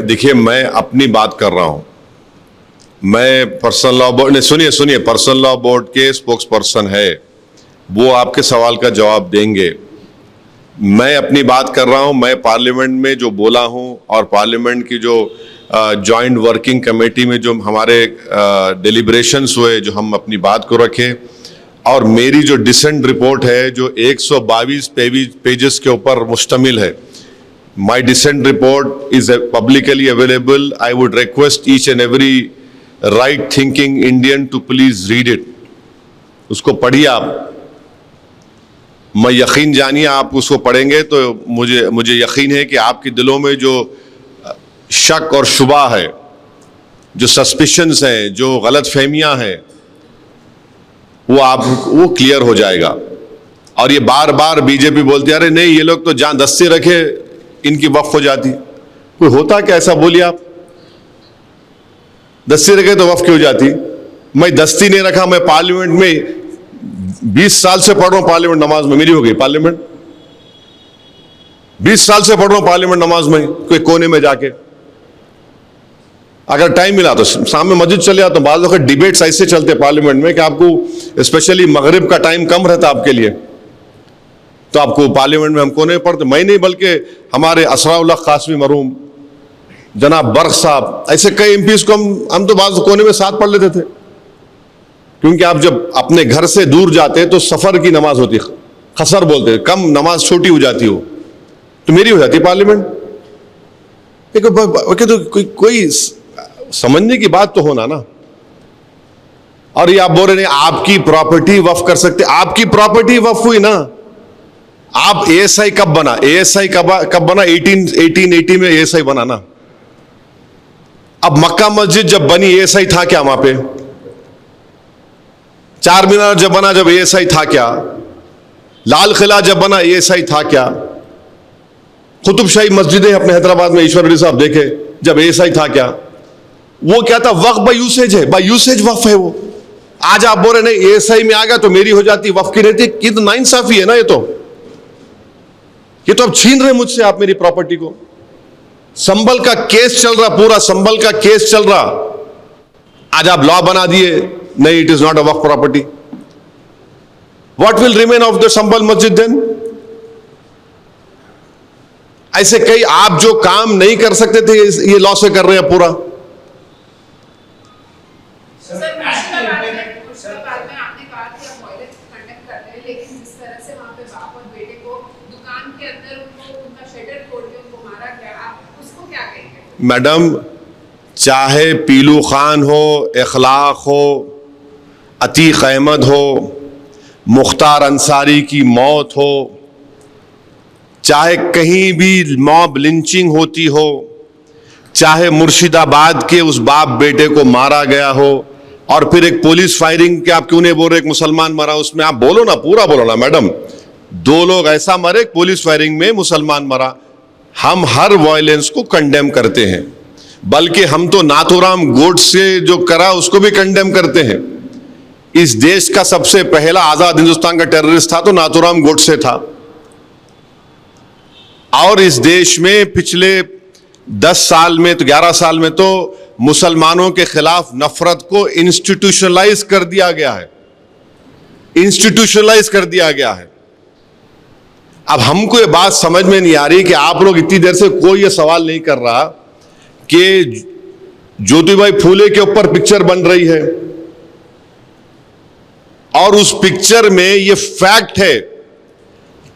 देखिए, मैं अपनी बात कर रहा हूं। मैं personal law board, सुनिए, पर्सनल लॉ बोर्ड के स्पोक्स पर्सन है, वो आपके सवाल का जवाब देंगे। मैं अपनी बात कर रहा हूं। मैं पार्लियामेंट में जो बोला हूं और पार्लियामेंट की जो जॉइंट वर्किंग कमेटी में जो हमारे डिलिब्रेशंस हुए, जो हम अपनी बात को रखे, और मेरी जो डिसेंट रिपोर्ट है जो 122 पेजेस के ऊपर मुश्तमिल है, my dissent report is publicly available. I would request each and every right thinking Indian to please read it. उसको पढ़िए आप। मैं यकीन जानिए, आप उसको पढ़ेंगे तो मुझे यकीन है कि आपके दिलों में जो शक और शुबा है, जो सस्पिशंस हैं, जो गलत फहमियाँ हैं, वो क्लियर हो जाएगा। और ये बार बार बीजेपी बोलती है, अरे नहीं, ये लोग तो जान दस्ती रखे इनकी वक्फ हो जाती। कोई होता क्या ऐसा? बोलिए आप। दस्ती रखे तो वक्फ क्यों जाती? मैं दस्ती नहीं रखा, मैं पार्लियामेंट में 20 साल से पढ़ रहा हूं। पार्लियामेंट नमाज में मेरी हो गई, पार्लियामेंट 20 साल से पढ़ रहा हूं पार्लियामेंट नमाज में, कोई कोने में जाके। अगर टाइम मिला तो शाम में मस्जिद चले जाता हूं। बाद वक्त डिबेट्स ऐसे चलते पार्लियामेंट में कि आपको स्पेशली मगरिब का टाइम कम रहता आपके लिए, तो आपको पार्लियामेंट में हमको नहीं पढ़ते, मैं नहीं बल्कि हमारे असराउल्लाह कासमी मरहूम जनाब बर्क साहब, ऐसे कई एमपीज को हम तो बाद कोने में साथ पढ़ लेते थे। क्योंकि आप जब अपने घर से दूर जाते तो सफर की नमाज होती, खसर बोलते, कम नमाज छोटी हो जाती हो, तो मेरी हो जाती पार्लियामेंट। तो कोई समझने की बात तो होना ना। और ये आप बोल रहे नहीं आपकी प्रॉपर्टी वक्फ कर सकते, आपकी प्रॉपर्टी वक्फ हुई ना। आप एएसआई कब बना, एएसआई कब बना, 1880 में एएसआई बना ना। अब मक्का मस्जिद जब बनी एएसआई था क्या वहां पे? चार मीनार जब बना जब एएसआई था क्या? लाल किला जब बना एएसआई था क्या? कुतुबशाही मस्जिदें अपने हैदराबाद में ईश्वर रेड्डी साहब देखे जब एएसआई था क्या? वो क्या था? वक्फ बाय यूसेज है, बाय यूसेज वक्फ है वो। आज आप बोल रहे नहीं एएसआई में आ गया तो मेरी हो जाती, वक्फ की रहती। ये तो नाइंसाफी है ना। ये तो अब छीन रहे मुझसे आप मेरी प्रॉपर्टी को। संभल का केस चल रहा, पूरा संभल का केस चल रहा, आज आप लॉ बना दिए नहीं, it is not a Waqf property. What will remain of the Sambhal Masjid then? ऐसे कई आप जो काम नहीं कर सकते थे ये लॉ से कर रहे हैं पूरा। मैडम, चाहे पीलू खान हो, इखलाक हो, अतीक अहमद हो, मुख्तार अंसारी की मौत हो, चाहे कहीं भी मॉब लिंचिंग होती हो, चाहे मुर्शिदाबाद के उस बाप बेटे को मारा गया हो, और फिर एक पुलिस फायरिंग के आप क्यों नहीं बोल रहे एक मुसलमान मरा, उसमें आप बोलो ना, पूरा बोलो ना मैडम। दो लोग ऐसा मरे, पुलिस फायरिंग में मुसलमान मरा। हम हर वायलेंस को कंडेम करते हैं, बल्कि हम तो नाथूराम गोडसे जो करा उसको भी कंडेम करते हैं। इस देश का सबसे पहला आजाद हिंदुस्तान का टेररिस्ट था तो नाथूराम गोडसे था। और इस देश में पिछले 10 साल में तो 11 साल में तो मुसलमानों के खिलाफ नफरत को इंस्टीट्यूशनलाइज कर दिया गया है, इंस्टीट्यूशनलाइज कर दिया गया है। अब हमको ये बात समझ में नहीं आ रही कि आप लोग इतनी देर से कोई ये सवाल नहीं कर रहा कि ज्योतिबाई फूले के ऊपर पिक्चर बन रही है और उस पिक्चर में ये फैक्ट है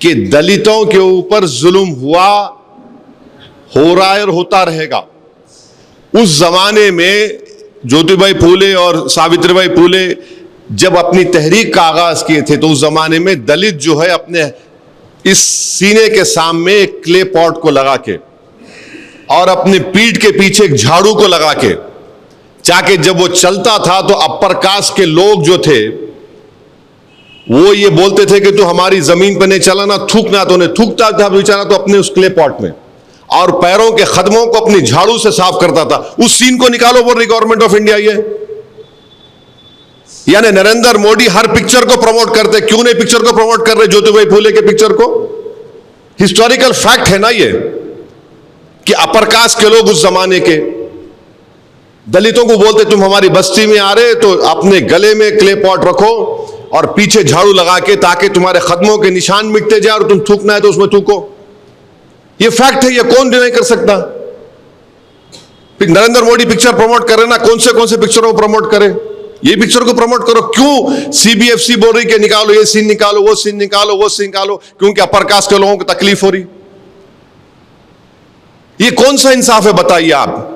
कि दलितों के ऊपर जुल्म हुआ, हो रहा है और होता रहेगा। उस जमाने में ज्योतिबाई फूले और सावित्रीबाई फूले जब अपनी तहरीक का आगाज किए थे तो उस जमाने में दलित जो है अपने इस सीने के सामने एक क्ले पॉट को लगा के और अपनी पीठ के पीछे एक झाड़ू को लगा के, ताकि जब वो चलता था तो अपर कास्ट के लोग जो थे वो ये बोलते थे कि तू हमारी जमीन पर नहीं चला ना, थूकना, तो उन्हें थूकता था बेचारा तो अपने उस क्ले पॉट में, और पैरों के खदमों को अपनी झाड़ू से साफ करता था। उस सीन को निकालो, बोल रही गवर्नमेंट ऑफ इंडिया ये। यानी नरेंद्र मोदी हर पिक्चर को प्रमोट करते, क्यों नहीं पिक्चर को प्रमोट कर रहे ज्योतिबाई फूले के पिक्चर को? हिस्टोरिकल फैक्ट है ना ये कि अपर कास्ट के लोग उस जमाने के दलितों को बोलते तुम हमारी बस्ती में आ रहे तो अपने गले में क्ले पॉट रखो और पीछे झाड़ू लगा के, ताकि तुम्हारे कदमों के निशान मिटते जाए और तुम थूकना है तो उसमें थूको। ये फैक्ट है, ये कौन डिनाई कर सकता? नरेंद्र मोदी पिक्चर प्रमोट करे ना, कौन से पिक्चरों को प्रमोट करे? ये पिक्चर को प्रमोट करो। क्यों सीबीएफसी बोल रही कि निकालो ये सीन, निकालो वो सीन, निकालो वो सीन निकालो? क्योंकि अपर कास्ट के लोगों को तकलीफ हो रही। ये कौन सा इंसाफ है बताइए आप?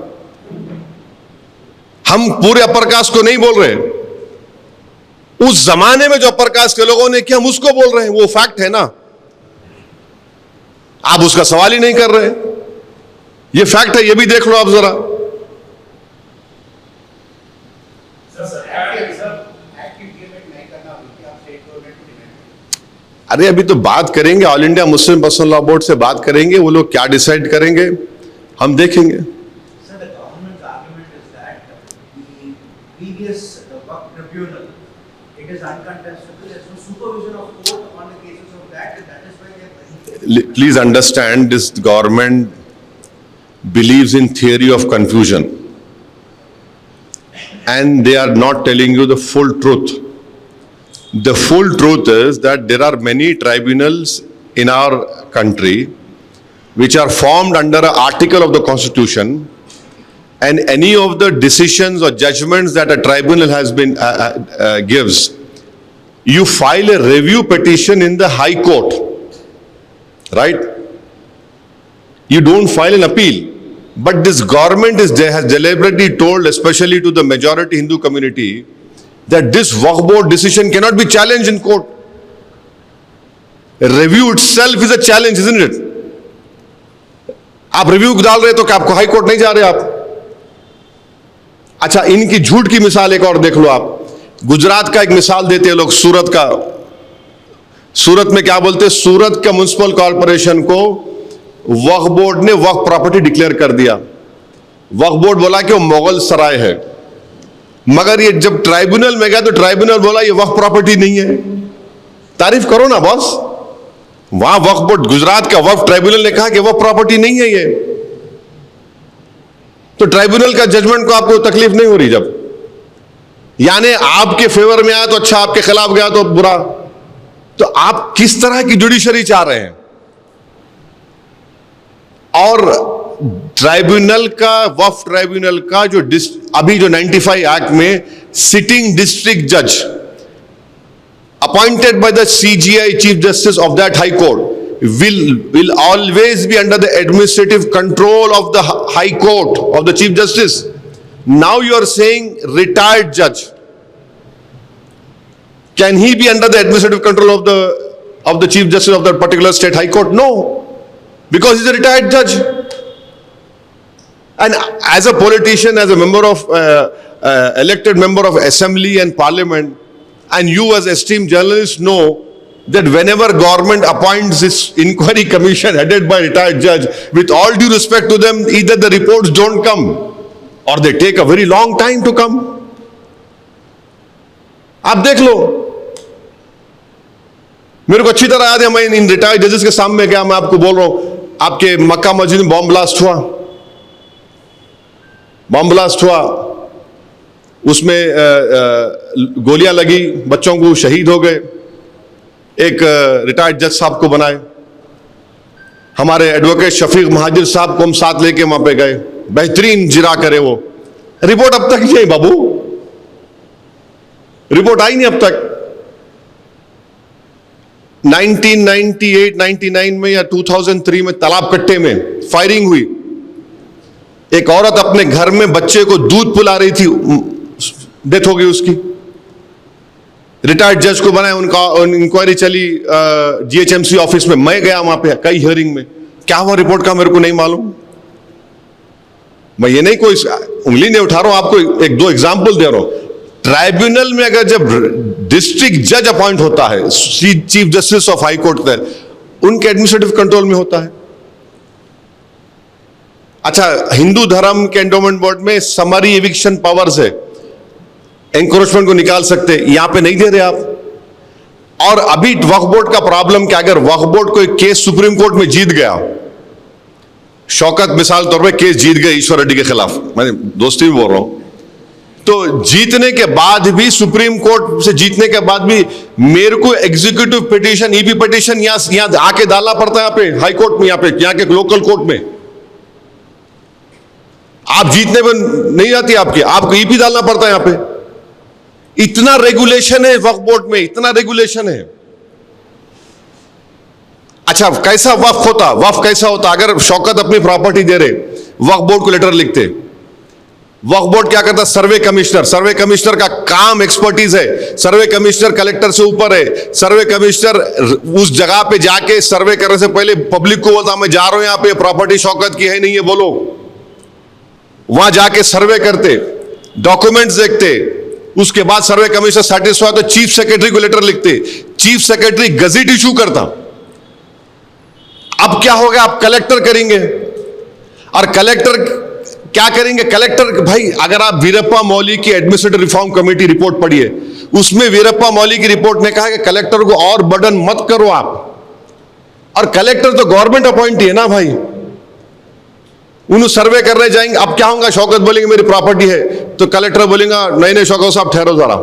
हम पूरे अपर कास्ट को नहीं बोल रहे, उस जमाने में जो अपर कास्ट के लोगों ने किया हम उसको बोल रहे हैं, वो फैक्ट है ना। आप उसका सवाल ही नहीं कर रहे। ये फैक्ट है, ये भी देख लो आप जरा। अरे अभी तो बात करेंगे, all India Muslim personal law board से बात करेंगे, वो लोग क्या डिसाइड करेंगे हम देखेंगे। Please understand, this government believes in theory of confusion. and they are not telling you the full truth. The full truth is that there are many tribunals in our country which are formed under an article of the Constitution, and any of the decisions or judgments that a tribunal has been gives, you file a review petition in the High Court, right? You don't file an appeal. But this government has deliberately told, especially to the majority Hindu community, that this Waqf Board decision cannot be challenged in court. A review itself is a challenge, isn't it? आप review डाल रहे तो क्या आपको high court नहीं जा रहे आप? अच्छा, इनकी झूठ की मिसाल एक और देख लो आप. गुजरात का एक मिसाल देते हैं लोग, सूरत का. सूरत में क्या बोलते हैं? सूरत का म्युनिसिपल कॉर्पोरेशन को वक्फ बोर्ड ने वक्फ प्रॉपर्टी डिक्लेयर कर दिया. वक्फ बोर्ड बोला कि वो मुगल सराय है, मगर ये जब ट्राइब्यूनल में गया तो ट्राइब्यूनल बोला ये वक्फ प्रॉपर्टी नहीं है. तारीफ करो ना बॉस. वहां वक्फ बोर्ड, गुजरात का वक्फ ट्राइब्यूनल ने कहा कि वक्फ प्रॉपर्टी नहीं है ये. तो ट्राइब्यूनल का जजमेंट को आपको तकलीफ नहीं हो रही. जब यानी आपके फेवर में आया तो अच्छा, आपके खिलाफ गया तो बुरा. तो आप किस तरह की जुडिशरी चाह रहे हैं? और ट्राइब्यूनल का, वक्फ ट्राइब्यूनल का जो अभी जो 95 एक्ट में सिटिंग डिस्ट्रिक्ट जज appointed by the CJI Chief Justice of that High Court will always be under the administrative control of the High Court of the Chief Justice. Now you are saying retired judge. Can he be under the administrative control of the Chief Justice of that particular state High Court? No, because he's a retired judge. And as a politician, as a member of elected member of Assembly and Parliament, and you as esteemed journalists know that whenever government appoints this inquiry commission headed by retired judge, with all due respect to them, either the reports don't come or they take a very long time to come. आप देख लो, मेरे को अच्छी तरह याद है, मैं इन retired जजेस के सामने गया. मैं आपको बोल रहा हूं, आपके मक्का मस्जिद में बॉम्ब ब्लास्ट हुआ, उसमें गोलियां लगी, बच्चों को शहीद हो गए. एक रिटायर्ड जज साहब को बनाए. हमारे एडवोकेट शफीक महाजिर साहब को हम साथ लेके वहां पे गए. बेहतरीन जिरा करे वो. रिपोर्ट अब तक नहीं आई बाबू, रिपोर्ट आई नहीं अब तक. 1998-99 में या 2003 में तालाब कट्टे में फायरिंग हुई. एक औरत अपने घर में बच्चे को दूध पिला रही थी, डेथ हो गई उसकी. रिटायर्ड जज को बनाया, उनका इंक्वायरी चली जीएचएमसी ऑफिस में. मैं गया वहां पे कई हियरिंग में. क्या हुआ रिपोर्ट का मेरे को नहीं मालूम. मैं ये नहीं कोई उंगली नहीं उठा रहा हूं, आपको एक दो एग्जांपल दे रहा हूं. ट्राइब्यूनल में अगर जब डिस्ट्रिक्ट जज अपॉइंट होता है, chief justice of high court का, उनके एडमिनिस्ट्रेटिव कंट्रोल में होता है. अच्छा, हिंदू धर्म के एंडोमेंट बोर्ड में समरी एविक्शन पावर्स है, एंक्रोचमेंट को निकाल सकते, यहां पे नहीं दे रहे आप. और अभी वक्फ बोर्ड का प्रॉब्लम क्या, अगर वक्फ बोर्ड कोई केस सुप्रीम कोर्ट में जीत गया, शौकत मिसाल तौर पे केस जीत गए ईश्वर रेड्डी के खिलाफ, मैं दोस्ती में बोल रहा हूं, तो जीतने के बाद भी, सुप्रीम कोर्ट से जीतने के बाद भी मेरे को एग्जीक्यूटिव पिटीशन, ईपी पिटीशन यहां आके डालना पड़ता है, यहाँ पे हाई कोर्ट में, यहाँ के लोकल कोर्ट में. आप जीतने में नहीं जाती आपको ईपी डालना पड़ता है यहां पे. इतना रेगुलेशन है वक्फ बोर्ड में, इतना रेगुलेशन है. अच्छा, कैसा वक्फ कैसा होता? अगर शौकत अपनी प्रॉपर्टी दे रहे, वक्फ बोर्ड को लेटर लिखते. वक्फ बोर्ड क्या करता? सर्वे कमिश्नर का काम एक्सपर्टीज है. सर्वे कमिश्नर कलेक्टर से ऊपर है. सर्वे कमिश्नर उस जगह पे जाके सर्वे करने से पहले पब्लिक को बोलता, मैं जा रहा हूं यहां पे, प्रॉपर्टी शौकत की है नहीं है बोलो. वहां जाके सर्वे करते, डॉक्यूमेंट्स देखते, उसके बाद सर्वे कमिश्नर सेटिस्फाई तो चीफ सेक्रेटरी को लेटर लिखते. चीफ सेक्रेटरी गजट इशू करता. अब क्या हो गया? आप कलेक्टर करेंगे, और कलेक्टर क्या करेंगे? कलेक्टर, भाई अगर आप वीरप्पा मौली की एडमिनिस्ट्रेटिव रिफॉर्म कमेटी रिपोर्ट पढ़िए, उसमें वीरप्पा मौली की रिपोर्ट ने कहा कि कलेक्टर को और बर्डन मत करो आप. और कलेक्टर तो गवर्नमेंट अपॉइंटी है ना भाई, उन्हें सर्वे करने जाएंगे. अब क्या होगा? शौकत बोलेंगे मेरी प्रॉपर्टी है, तो कलेक्टर बोलेगा नहीं नहीं शौकत साहब ठहरो जरा,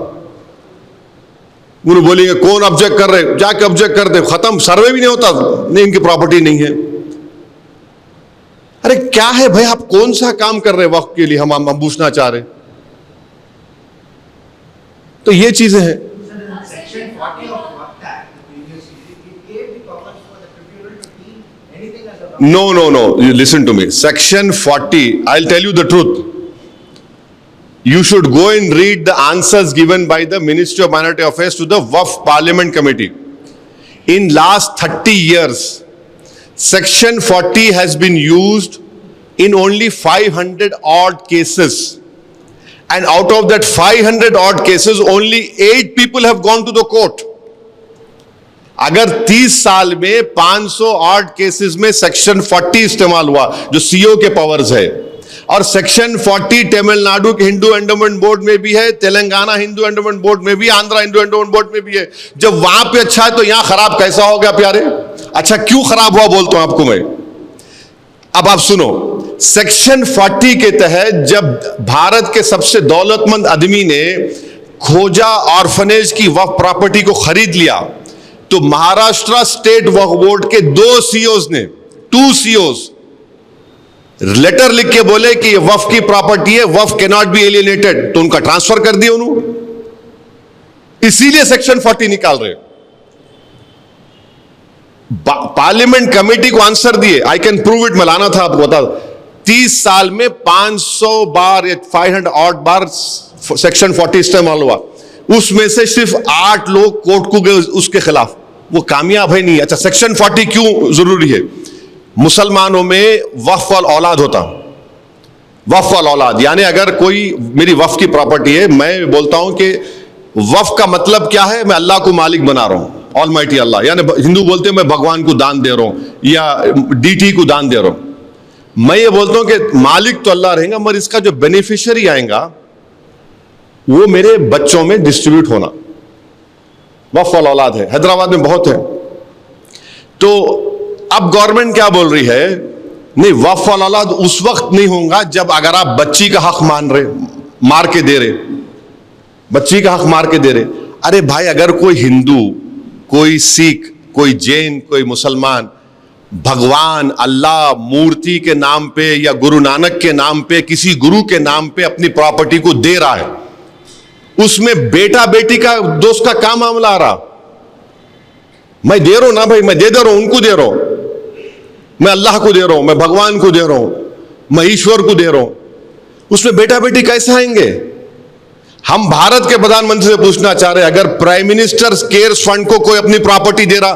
उन्हें बोलेंगे कौन ऑब्जेक्ट कर रहे, जाके ऑब्जेक्ट कर दे, खत्म, सर्वे भी नहीं होता, नहीं इनकी प्रॉपर्टी नहीं है। अरे क्या है भाई, आप कौन सा काम कर रहे हैं वक्त के लिए, हम पूछना चाह रहे। तो ये चीजें हैं। No, you listen to me. Section 40, I'll tell you the truth. You should go and read the answers given by the Ministry of Minority Affairs to the Waqf Parliament Committee. In last 30 years, Section 40 has been used in only 500 odd cases. And out of that 500 odd cases, only 8 people have gone to the court. अगर 30 साल में 500 odd cases में section 40 इस्तेमाल हुआ, जो CO के powers है, और सेक्शन 40 तमिलनाडु के हिंदू एंडोमेंट बोर्ड में भी है, तेलंगाना हिंदू एंडोमेंट बोर्ड में भी, आंध्रा हिंदू एंडोमेंट बोर्ड में भी है। जब वहां पे अच्छा है तो यहां खराब कैसा हो गया प्यारे? अच्छा क्यों खराब हुआ बोलता हूं आपको मैं। अब आप सुनो, सेक्शन 40 के तहत जब भारत के सबसे दौलतमंद आदमी ने खोजा ऑर्फनेज की वक्फ प्रॉपर्टी को खरीद लिया, तो महाराष्ट्र स्टेट वक्फ बोर्ड के 2 सीओज ने, 2 सीओज लेटर लिख के बोले कि ये वक्फ की प्रॉपर्टी है, वक्फ कैन नॉट बी एलियनेटेड, तो उनका ट्रांसफर कर दिया उन्होंने। इसीलिए सेक्शन 40 निकाल रहे। पार्लियामेंट कमेटी को आंसर दिए, आई कैन प्रूव इट, मैं लाना था आपको बता। 30 साल में 500 बार या 500 ऑड बार सेक्शन 40 इस्तेमाल हुआ, उसमें से सिर्फ 8 लोग कोर्ट को गए उसके खिलाफ, वो कामयाब है नहीं। अच्छा सेक्शन 40 क्यों जरूरी है? मुसलमानों में वक्फ वाल औलाद होता, वक्फ वाल औलाद, यानी अगर कोई मेरी वक्फ की प्रॉपर्टी है, मैं बोलता हूं कि वक्फ का मतलब क्या है, मैं अल्लाह को मालिक बना रहा हूं, ऑलमाइटी अल्लाह, यानी हिंदू बोलते हैं मैं भगवान को दान दे रहा हूं या डीटी को दान दे रहा हूं। मैं ये बोलता हूं कि मालिक तो अल्लाह रहेगा, मगर इसका जो बेनिफिशियरी आएगा वो मेरे बच्चों में डिस्ट्रीब्यूट होना। वक्फ वाल औलाद है, हैदराबाद में बहुत है। तो अब गवर्नमेंट क्या बोल रही है, नहीं वक्फ वाल औलाद उस वक्त नहीं होगा जब अगर आप बच्ची का हक मान रहे, मार के दे रहे, बच्ची का हक मार के दे रहे। अरे भाई, अगर कोई हिंदू, कोई सिख, कोई जैन, कोई मुसलमान भगवान अल्लाह मूर्ति के नाम पे या गुरु नानक के नाम पे, किसी गुरु के नाम पे अपनी प्रॉपर्टी को दे रहा है, उसमें बेटा बेटी का दोस्त का क्या मामला आ रहा? मैं दे रहा हूं ना भाई, मैं दे रहा हूं, उनको दे रहा हूं, मैं अल्लाह को दे रहा हूं, मैं भगवान को दे रहा हूं, मैं ईश्वर को दे रहा हूं, उसमें बेटा बेटी कैसे आएंगे? हम भारत के प्रधानमंत्री से पूछना चाह रहे हैं, अगर प्राइम मिनिस्टर केयर्स फंड को कोई अपनी प्रॉपर्टी दे रहा,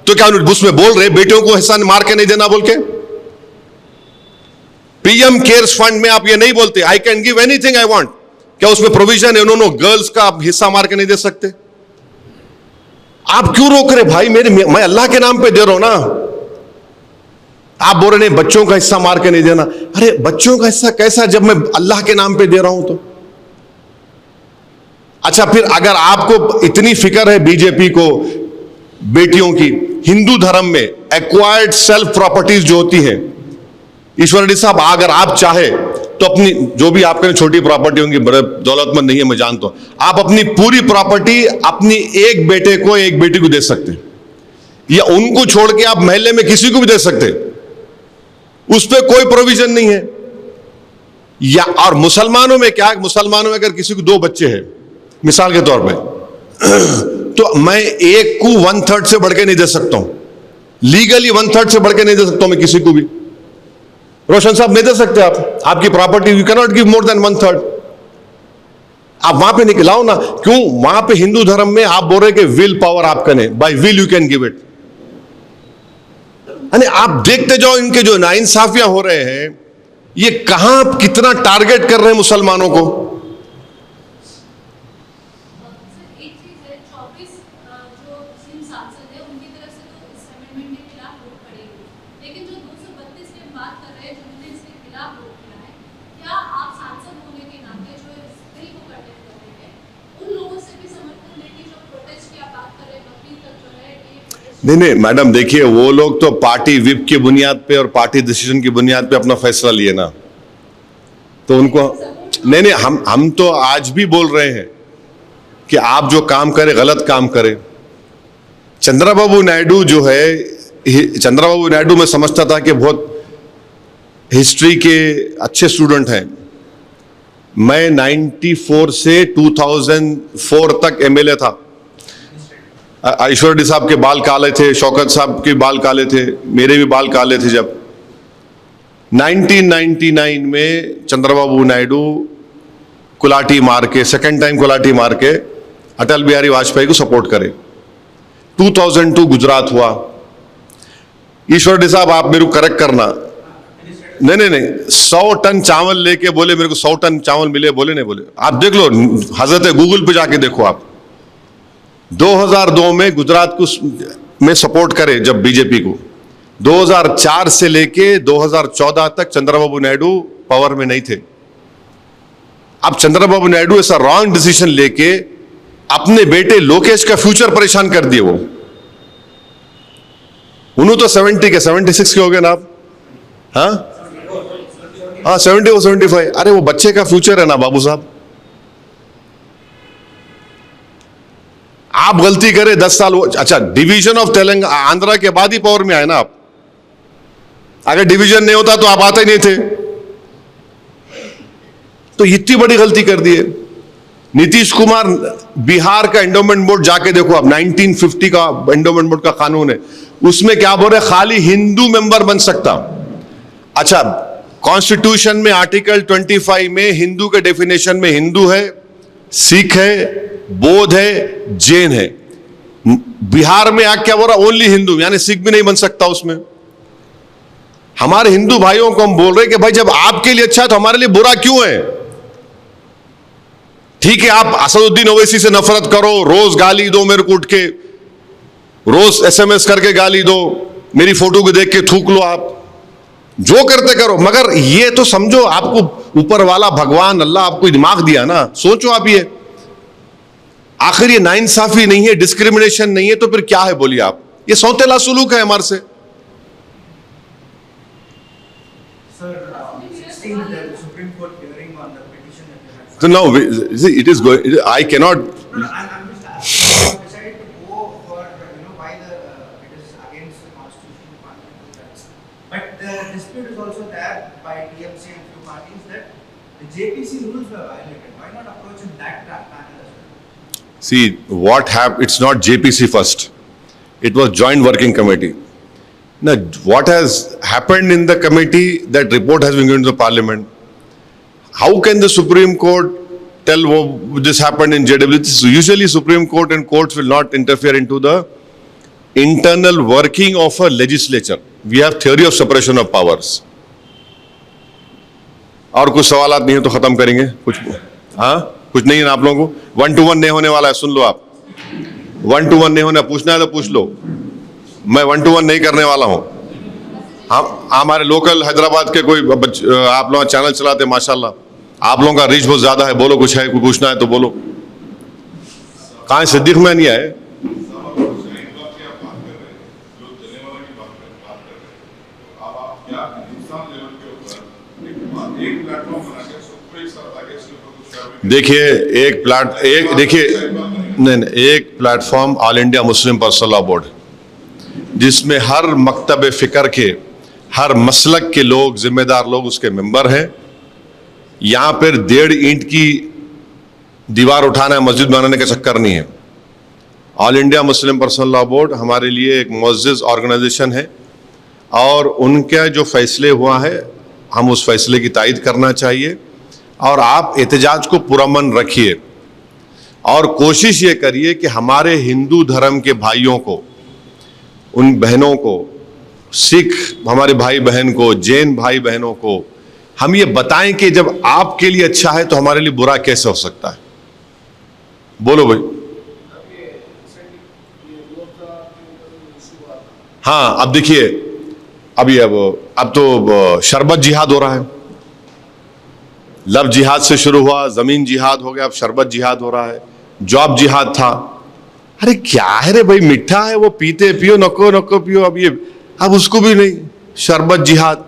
तो क्या उसमें बोल रहे बेटियों को हिस्सा मार के नहीं देना बोल के? पीएम केयर्स फंड में आप ये नहीं बोलते I can give anything I want, क्या उसमें प्रोविजन है उन्होंने गर्ल्स का आप हिस्सा मार के नहीं दे सकते? आप क्यों रोक रहे भाई? मैं अल्लाह के नाम पे दे रहा हूं ना, आप बोल रहे नहीं बच्चों का हिस्सा मार के नहीं देना। अरे बच्चों का हिस्सा कैसा जब मैं अल्लाह के नाम पे दे रहा हूं तो? अच्छा फिर अगर आपको इतनी फिक्र है बीजेपी को बेटियों की, हिंदू धर्म में एक्वायर्ड सेल्फ प्रॉपर्टीज जो होती हैं, ईश्वर रेड्डी साहब अगर आप चाहे तो अपनी जो भी आपके छोटी प्रॉपर्टी होंगी, बड़े दौलतमंद नहीं है मैं जानता हूं, आप अपनी पूरी प्रॉपर्टी अपनी एक बेटे को एक बेटी को दे सकते हैं, या उनको छोड़ के आप महल्ले में किसी को भी दे सकते हैं, उस पर कोई प्रोविजन नहीं है। या और मुसलमानों में क्या है, मुसलमानों में अगर किसी को 2 बच्चे हैं मिसाल के तौर पे, तो मैं एक को 1/3 से बढ़ के नहीं दे सकता हूं, लीगली 1/3 से बढ़ के नहीं दे सकता हूं मैं किसी को भी। रोशन साहब नहीं दे सकते आप, आपकी property you can not give more than 1/3। आप वहां पे निकलाओ ना, क्यों? वहां पे हिंदू धर्म में आप बोल रहे कि विल पावर आपका नहीं, by will you can give it. आप देखते जाओ इनके जो नाइंसाफियां हो रहे हैं, ये कहां कितना टारगेट कर रहे हैं मुसलमानों को। नहीं मैडम, देखिए वो लोग तो पार्टी विप की बुनियाद पे और पार्टी डिसीजन की बुनियाद पे अपना फैसला लिए ना। तो उनको नहीं, हम तो आज भी बोल रहे हैं कि आप जो काम करें गलत काम करें। चंद्रबाबू नायडू जो है, चंद्रबाबू नायडू मैं समझता था कि बहुत हिस्ट्री के अच्छे स्टूडेंट हैं। मैं 94 से 2004 तक एमएलए था। ईश्वर रेड्डी साहब के बाल काले थे, शौकत साहब के बाल काले थे, मेरे भी बाल काले थे। जब 1999 में चंद्रबाबू नायडू कुलाटी मार के, सेकेंड टाइम कुलाटी मार के अटल बिहारी वाजपेयी को सपोर्ट करे। 2002 गुजरात हुआ। ईश्वर रेड्डी साहब आप मेरे को करेक्ट करना, नहीं 100 टन चावल लेके बोले मेरे को 100 टन चावल मिले, बोले नहीं बोले? आप देख लो, हजरत गूगल पे जाके देखो आप। 2002 में गुजरात को में सपोर्ट करे जब बीजेपी को। 2004 से लेके 2014 तक चंद्रबाबू नायडू पावर में नहीं थे। अब चंद्रबाबू नायडू ऐसा रॉन्ग डिसीजन लेके अपने बेटे लोकेश का फ्यूचर परेशान कर दिए। वो उन्होंने तो 70 के 76 के हो गए ना आप? हाँ 70 और 75। अरे वो बच्चे का फ्यूचर है ना बाबू साहब। आप गलती करें 10 साल, अच्छा डिवीजन ऑफ तेलंगाना आंध्रा के बाद ही पावर में आए ना आप। अगर डिवीजन नहीं होता तो आप आते ही नहीं थे। तो इतनी बड़ी गलती कर दी है। नीतीश कुमार, बिहार का एंडोमेंट बोर्ड जाके देखो आप, 1950 का एंडोमेंट बोर्ड का कानून है, उसमें क्या बोल रहे, खाली हिंदू मेंबर बन सकता। अच्छा, कॉन्स्टिट्यूशन में आर्टिकल 25 में हिंदू के डेफिनेशन में हिंदू है, सिख है, बौद्ध है, जैन है। बिहार में आग क्या बोल रहा, ओनली हिंदू, यानी सिख भी नहीं बन सकता उसमें। हमारे हिंदू भाइयों को हम बोल रहे हैं कि भाई जब आपके लिए अच्छा है तो हमारे लिए बुरा क्यों है? ठीक है, आप असदुद्दीन ओवैसी से नफरत करो, रोज गाली दो मेरे को उठ के, रोज एसएमएस करके गाली दो, मेरी फोटो को देख के थूक लो, आप जो करते करो, मगर ये तो समझो आपको ऊपर वाला भगवान अल्लाह आपको दिमाग दिया ना, सोचो आप ये। आखिर ये नाइंसाफी नहीं है, डिस्क्रिमिनेशन नहीं है, तो फिर क्या है बोलिए आप? ये सौतेला सुलूक है हमारे से। So now, see, it is going. I cannot. I'm just asking, decided to go for, why it is against the constitutional parliament. But the dispute is also there by TMC and few parties that the JPC rules were violated. Why not approach in that panel as well? See, what happened? It's not JPC first. It was Joint Working Committee. Now, what has happened in the committee? That report has been given to the Parliament. How can the Supreme Court tell this happened in JWC? Usually Supreme Court and courts will not interfere into the internal working of a legislature. We have theory of separation of powers. और कुछ सवालात नहीं है तो खत्म करेंगे। कुछ हाँ, कुछ नहीं है ना आप लोगों को? 1 to 1 नहीं होने वाला है, सुन लो आप। 1 to 1 नहीं होना, पूछना है तो पूछ लो। मैं 1 to 1 नहीं करने वाला हूँ। हम हमारे लोकल हैदराबाद के कोई आप लोग चैनल चलाते, माशाल्लाह आप लोगों का रीच बहुत ज्यादा है, बोलो कुछ है, कोई पूछना है तो बोलो। कहाँ है सिद्दीक? में नहीं आए। देखिए एक platform all India Muslim personal law board, जिसमें हर मकतब फिक्र के, हर मसलक के लोग, जिम्मेदार लोग उसके मेंबर हैं। यहाँ पर 1.5 ईंट की दीवार उठाना है, मस्जिद बनाने का चक्कर नहीं है। All India Muslim personal law board हमारे लिए एक मुअज़्ज़ज़ ऑर्गेनाइजेशन है और उनका जो फैसले हुआ है हम उस फैसले की तायद करना चाहिए। और आप एहतजाज को पुरअमन रखिए और कोशिश ये करिए कि हमारे हिंदू धर्म के भाइयों को, उन बहनों को, सिख हमारे भाई बहन को, जैन भाई बहनों को हम ये बताएं कि जब आपके लिए अच्छा है तो हमारे लिए बुरा कैसे हो सकता है। बोलो भाई। हाँ, अब देखिए, अब तो शरबत जिहाद हो रहा है। लव जिहाद से शुरू हुआ, जमीन जिहाद हो गया, अब शरबत जिहाद हो रहा है। जॉब जिहाद था। अरे क्या है रे भाई, मीठा है वो, पीते पियो, नको नको पियो। अब उसको भी नहीं, शरबत जिहाद।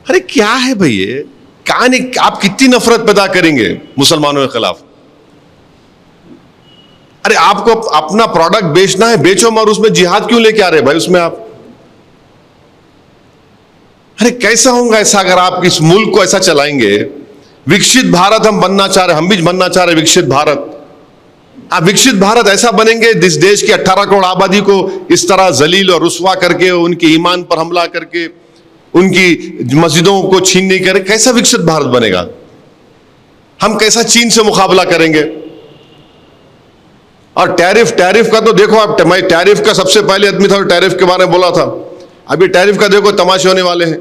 अरे क्या है भाई ये? कहानी, आप कितनी नफरत पैदा करेंगे मुसलमानों के खिलाफ। अरे आपको अपना प्रोडक्ट बेचना है, बेचो, मगर उसमें जिहाद क्यों लेके आ रहे भाई उसमें आप? अरे कैसा होगा ऐसा अगर आप इस मुल्क को ऐसा चलाएंगे? विकसित भारत हम बनना चाह रहे, हम भी बनना चाह रहे विकसित भारत। आप विकसित भारत ऐसा बनेंगे इस देश की 18 करोड़ आबादी को इस तरह जलील और रुस्वा करके, उनके ईमान पर हमला करके, उनकी मस्जिदों को छीनने करे, कैसा विकसित भारत बनेगा? हम कैसा चीन से मुकाबला करेंगे? और टैरिफ का तो देखो आप, मैं टैरिफ का सबसे पहले आदमी था, टैरिफ के बारे में बोला था। अभी टैरिफ का देखो तमाशे होने वाले हैं,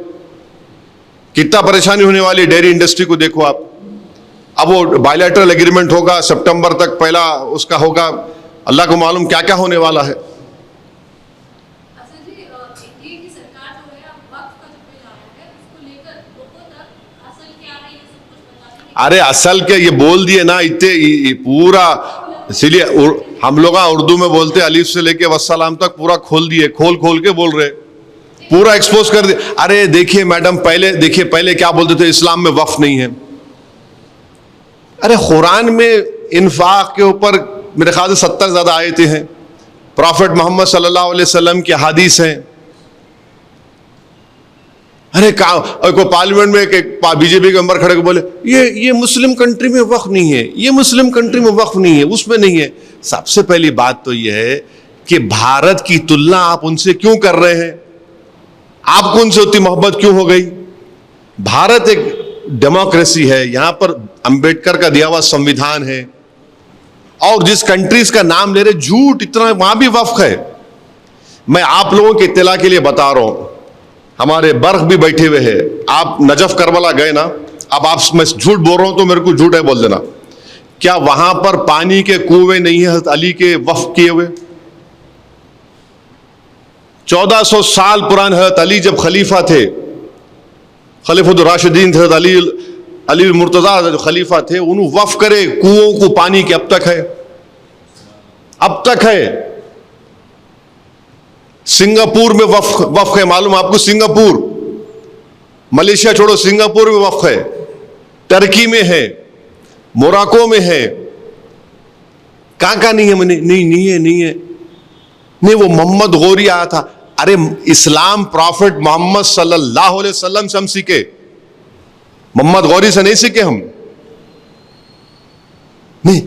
कितना परेशानी होने वाली है डेयरी इंडस्ट्री को देखो आप। अब वो बायलैटरल एग्रीमेंट होगा, सितंबर तक पहला उसका होगा, अल्लाह को मालूम क्या क्या होने वाला है। अरे असल के ये बोल दिए ना इतने पूरा, इसीलिए हम लोग उर्दू में बोलते अलीफ से लेके वस्सलाम तक पूरा खोल दिए, खोल खोल के बोल रहे, पूरा एक्सपोज कर दिए। अरे देखिए मैडम, पहले क्या बोलते थे, इस्लाम में वक्फ नहीं है। अरे कुरान में इन्फाक के ऊपर मेरे ख्याल से 70 ज्यादा आयतें हैं, प्रॉफेट मोहम्मद सल्लल्लाहु अलैहि वसल्लम की हदीस हैं। अरे को पार्लियामेंट में एक बीजेपी के मेंबर खड़े को बोले ये मुस्लिम कंट्री में वक्फ नहीं है, ये मुस्लिम कंट्री में वक्फ नहीं है, उसमें नहीं है। सबसे पहली बात तो यह है कि भारत की तुलना आप उनसे क्यों कर रहे हैं? आपको उनसे उतनी मोहब्बत क्यों हो गई? भारत एक डेमोक्रेसी है, यहां पर अंबेडकर का दिया हुआ संविधान है, और जिस कंट्रीज का नाम ले रहे झूठ इतना, वहां भी वक्फ है। मैं आप लोगों के इत्तला के लिए बता रहा हूं, हमारे बर्ख भी बैठे हुए हैं, आप नजफ करबला गए ना, अब आप, मैं झूठ बोल रहा हूं तो मेरे को झूठ है बोल देना, क्या वहां पर पानी के कुएं नहीं है हज़रत अली के वक्फ किए हुए? 1400 साल पुराने हज़रत अली जब खलीफा थे, खलीफतुर राशिदीन थे, अली मुर्तजा जो खलीफा थे, उन्होंने वक्फ करे कुओं को पानी के, अब तक है। सिंगापुर में वक्फ है, मालूम आपको? सिंगापुर, मलेशिया छोड़ो, सिंगापुर में वक्फ है, टर्की में है, मोराको में है, कहां नहीं है? नहीं है। वो मोहम्मद गौरी आया था। अरे इस्लाम प्रॉफिट मोहम्मद सल्लल्लाहु अलैहि वसल्लम से हम सीखे, मोहम्मद गौरी से नहीं सीखे हम। नहीं,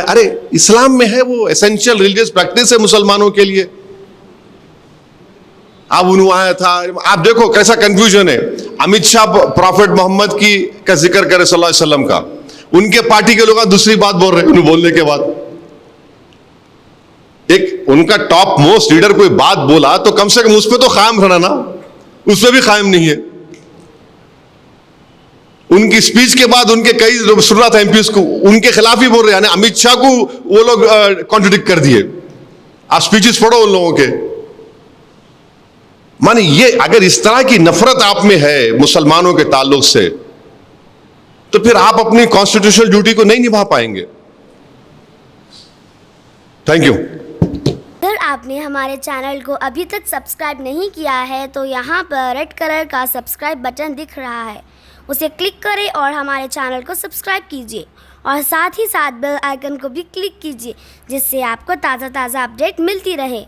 अरे इस्लाम में है, वो एसेंशियल रिलीजियस प्रैक्टिस है मुसलमानों के लिए। अब उन्होंने आया था, आप देखो कैसा कंफ्यूजन है। अमित शाह प्रॉफिट मोहम्मद की का जिक्र करे सल्लल्लाहु अलैहि वसल्लम का, उनके पार्टी के लोग दूसरी बात बोल रहे हैं। उन्हें बोलने के बाद एक उनका टॉप मोस्ट लीडर कोई बात बोला तो कम से कम उस पर तो कायम रहना ना, उस पर भी कायम नहीं है। उनकी स्पीच के बाद उनके कई सुन रहा था एमपीज को, उनके खिलाफ ही बोल रहे हैं। अमित शाह को वो लोग कॉन्ट्रडिक्ट कर दिए। आप स्पीचेस पढ़ो उन लोगों के। माने ये अगर इस तरह की नफरत आप में है मुसलमानों के ताल्लुक से, तो फिर आप अपनी कॉन्स्टिट्यूशनल ड्यूटी को नहीं निभा पाएंगे। Thank you. अगर आपने हमारे चैनल को अभी तक सब्सक्राइब नहीं किया है तो यहाँ पर रेड कलर का सब्सक्राइब बटन दिख रहा है, उसे क्लिक करें और हमारे चैनल को सब्सक्राइब कीजिए, और साथ ही साथ बेल आइकन को भी क्लिक कीजिए, जिससे आपको ताज़ा अपडेट मिलती रहे।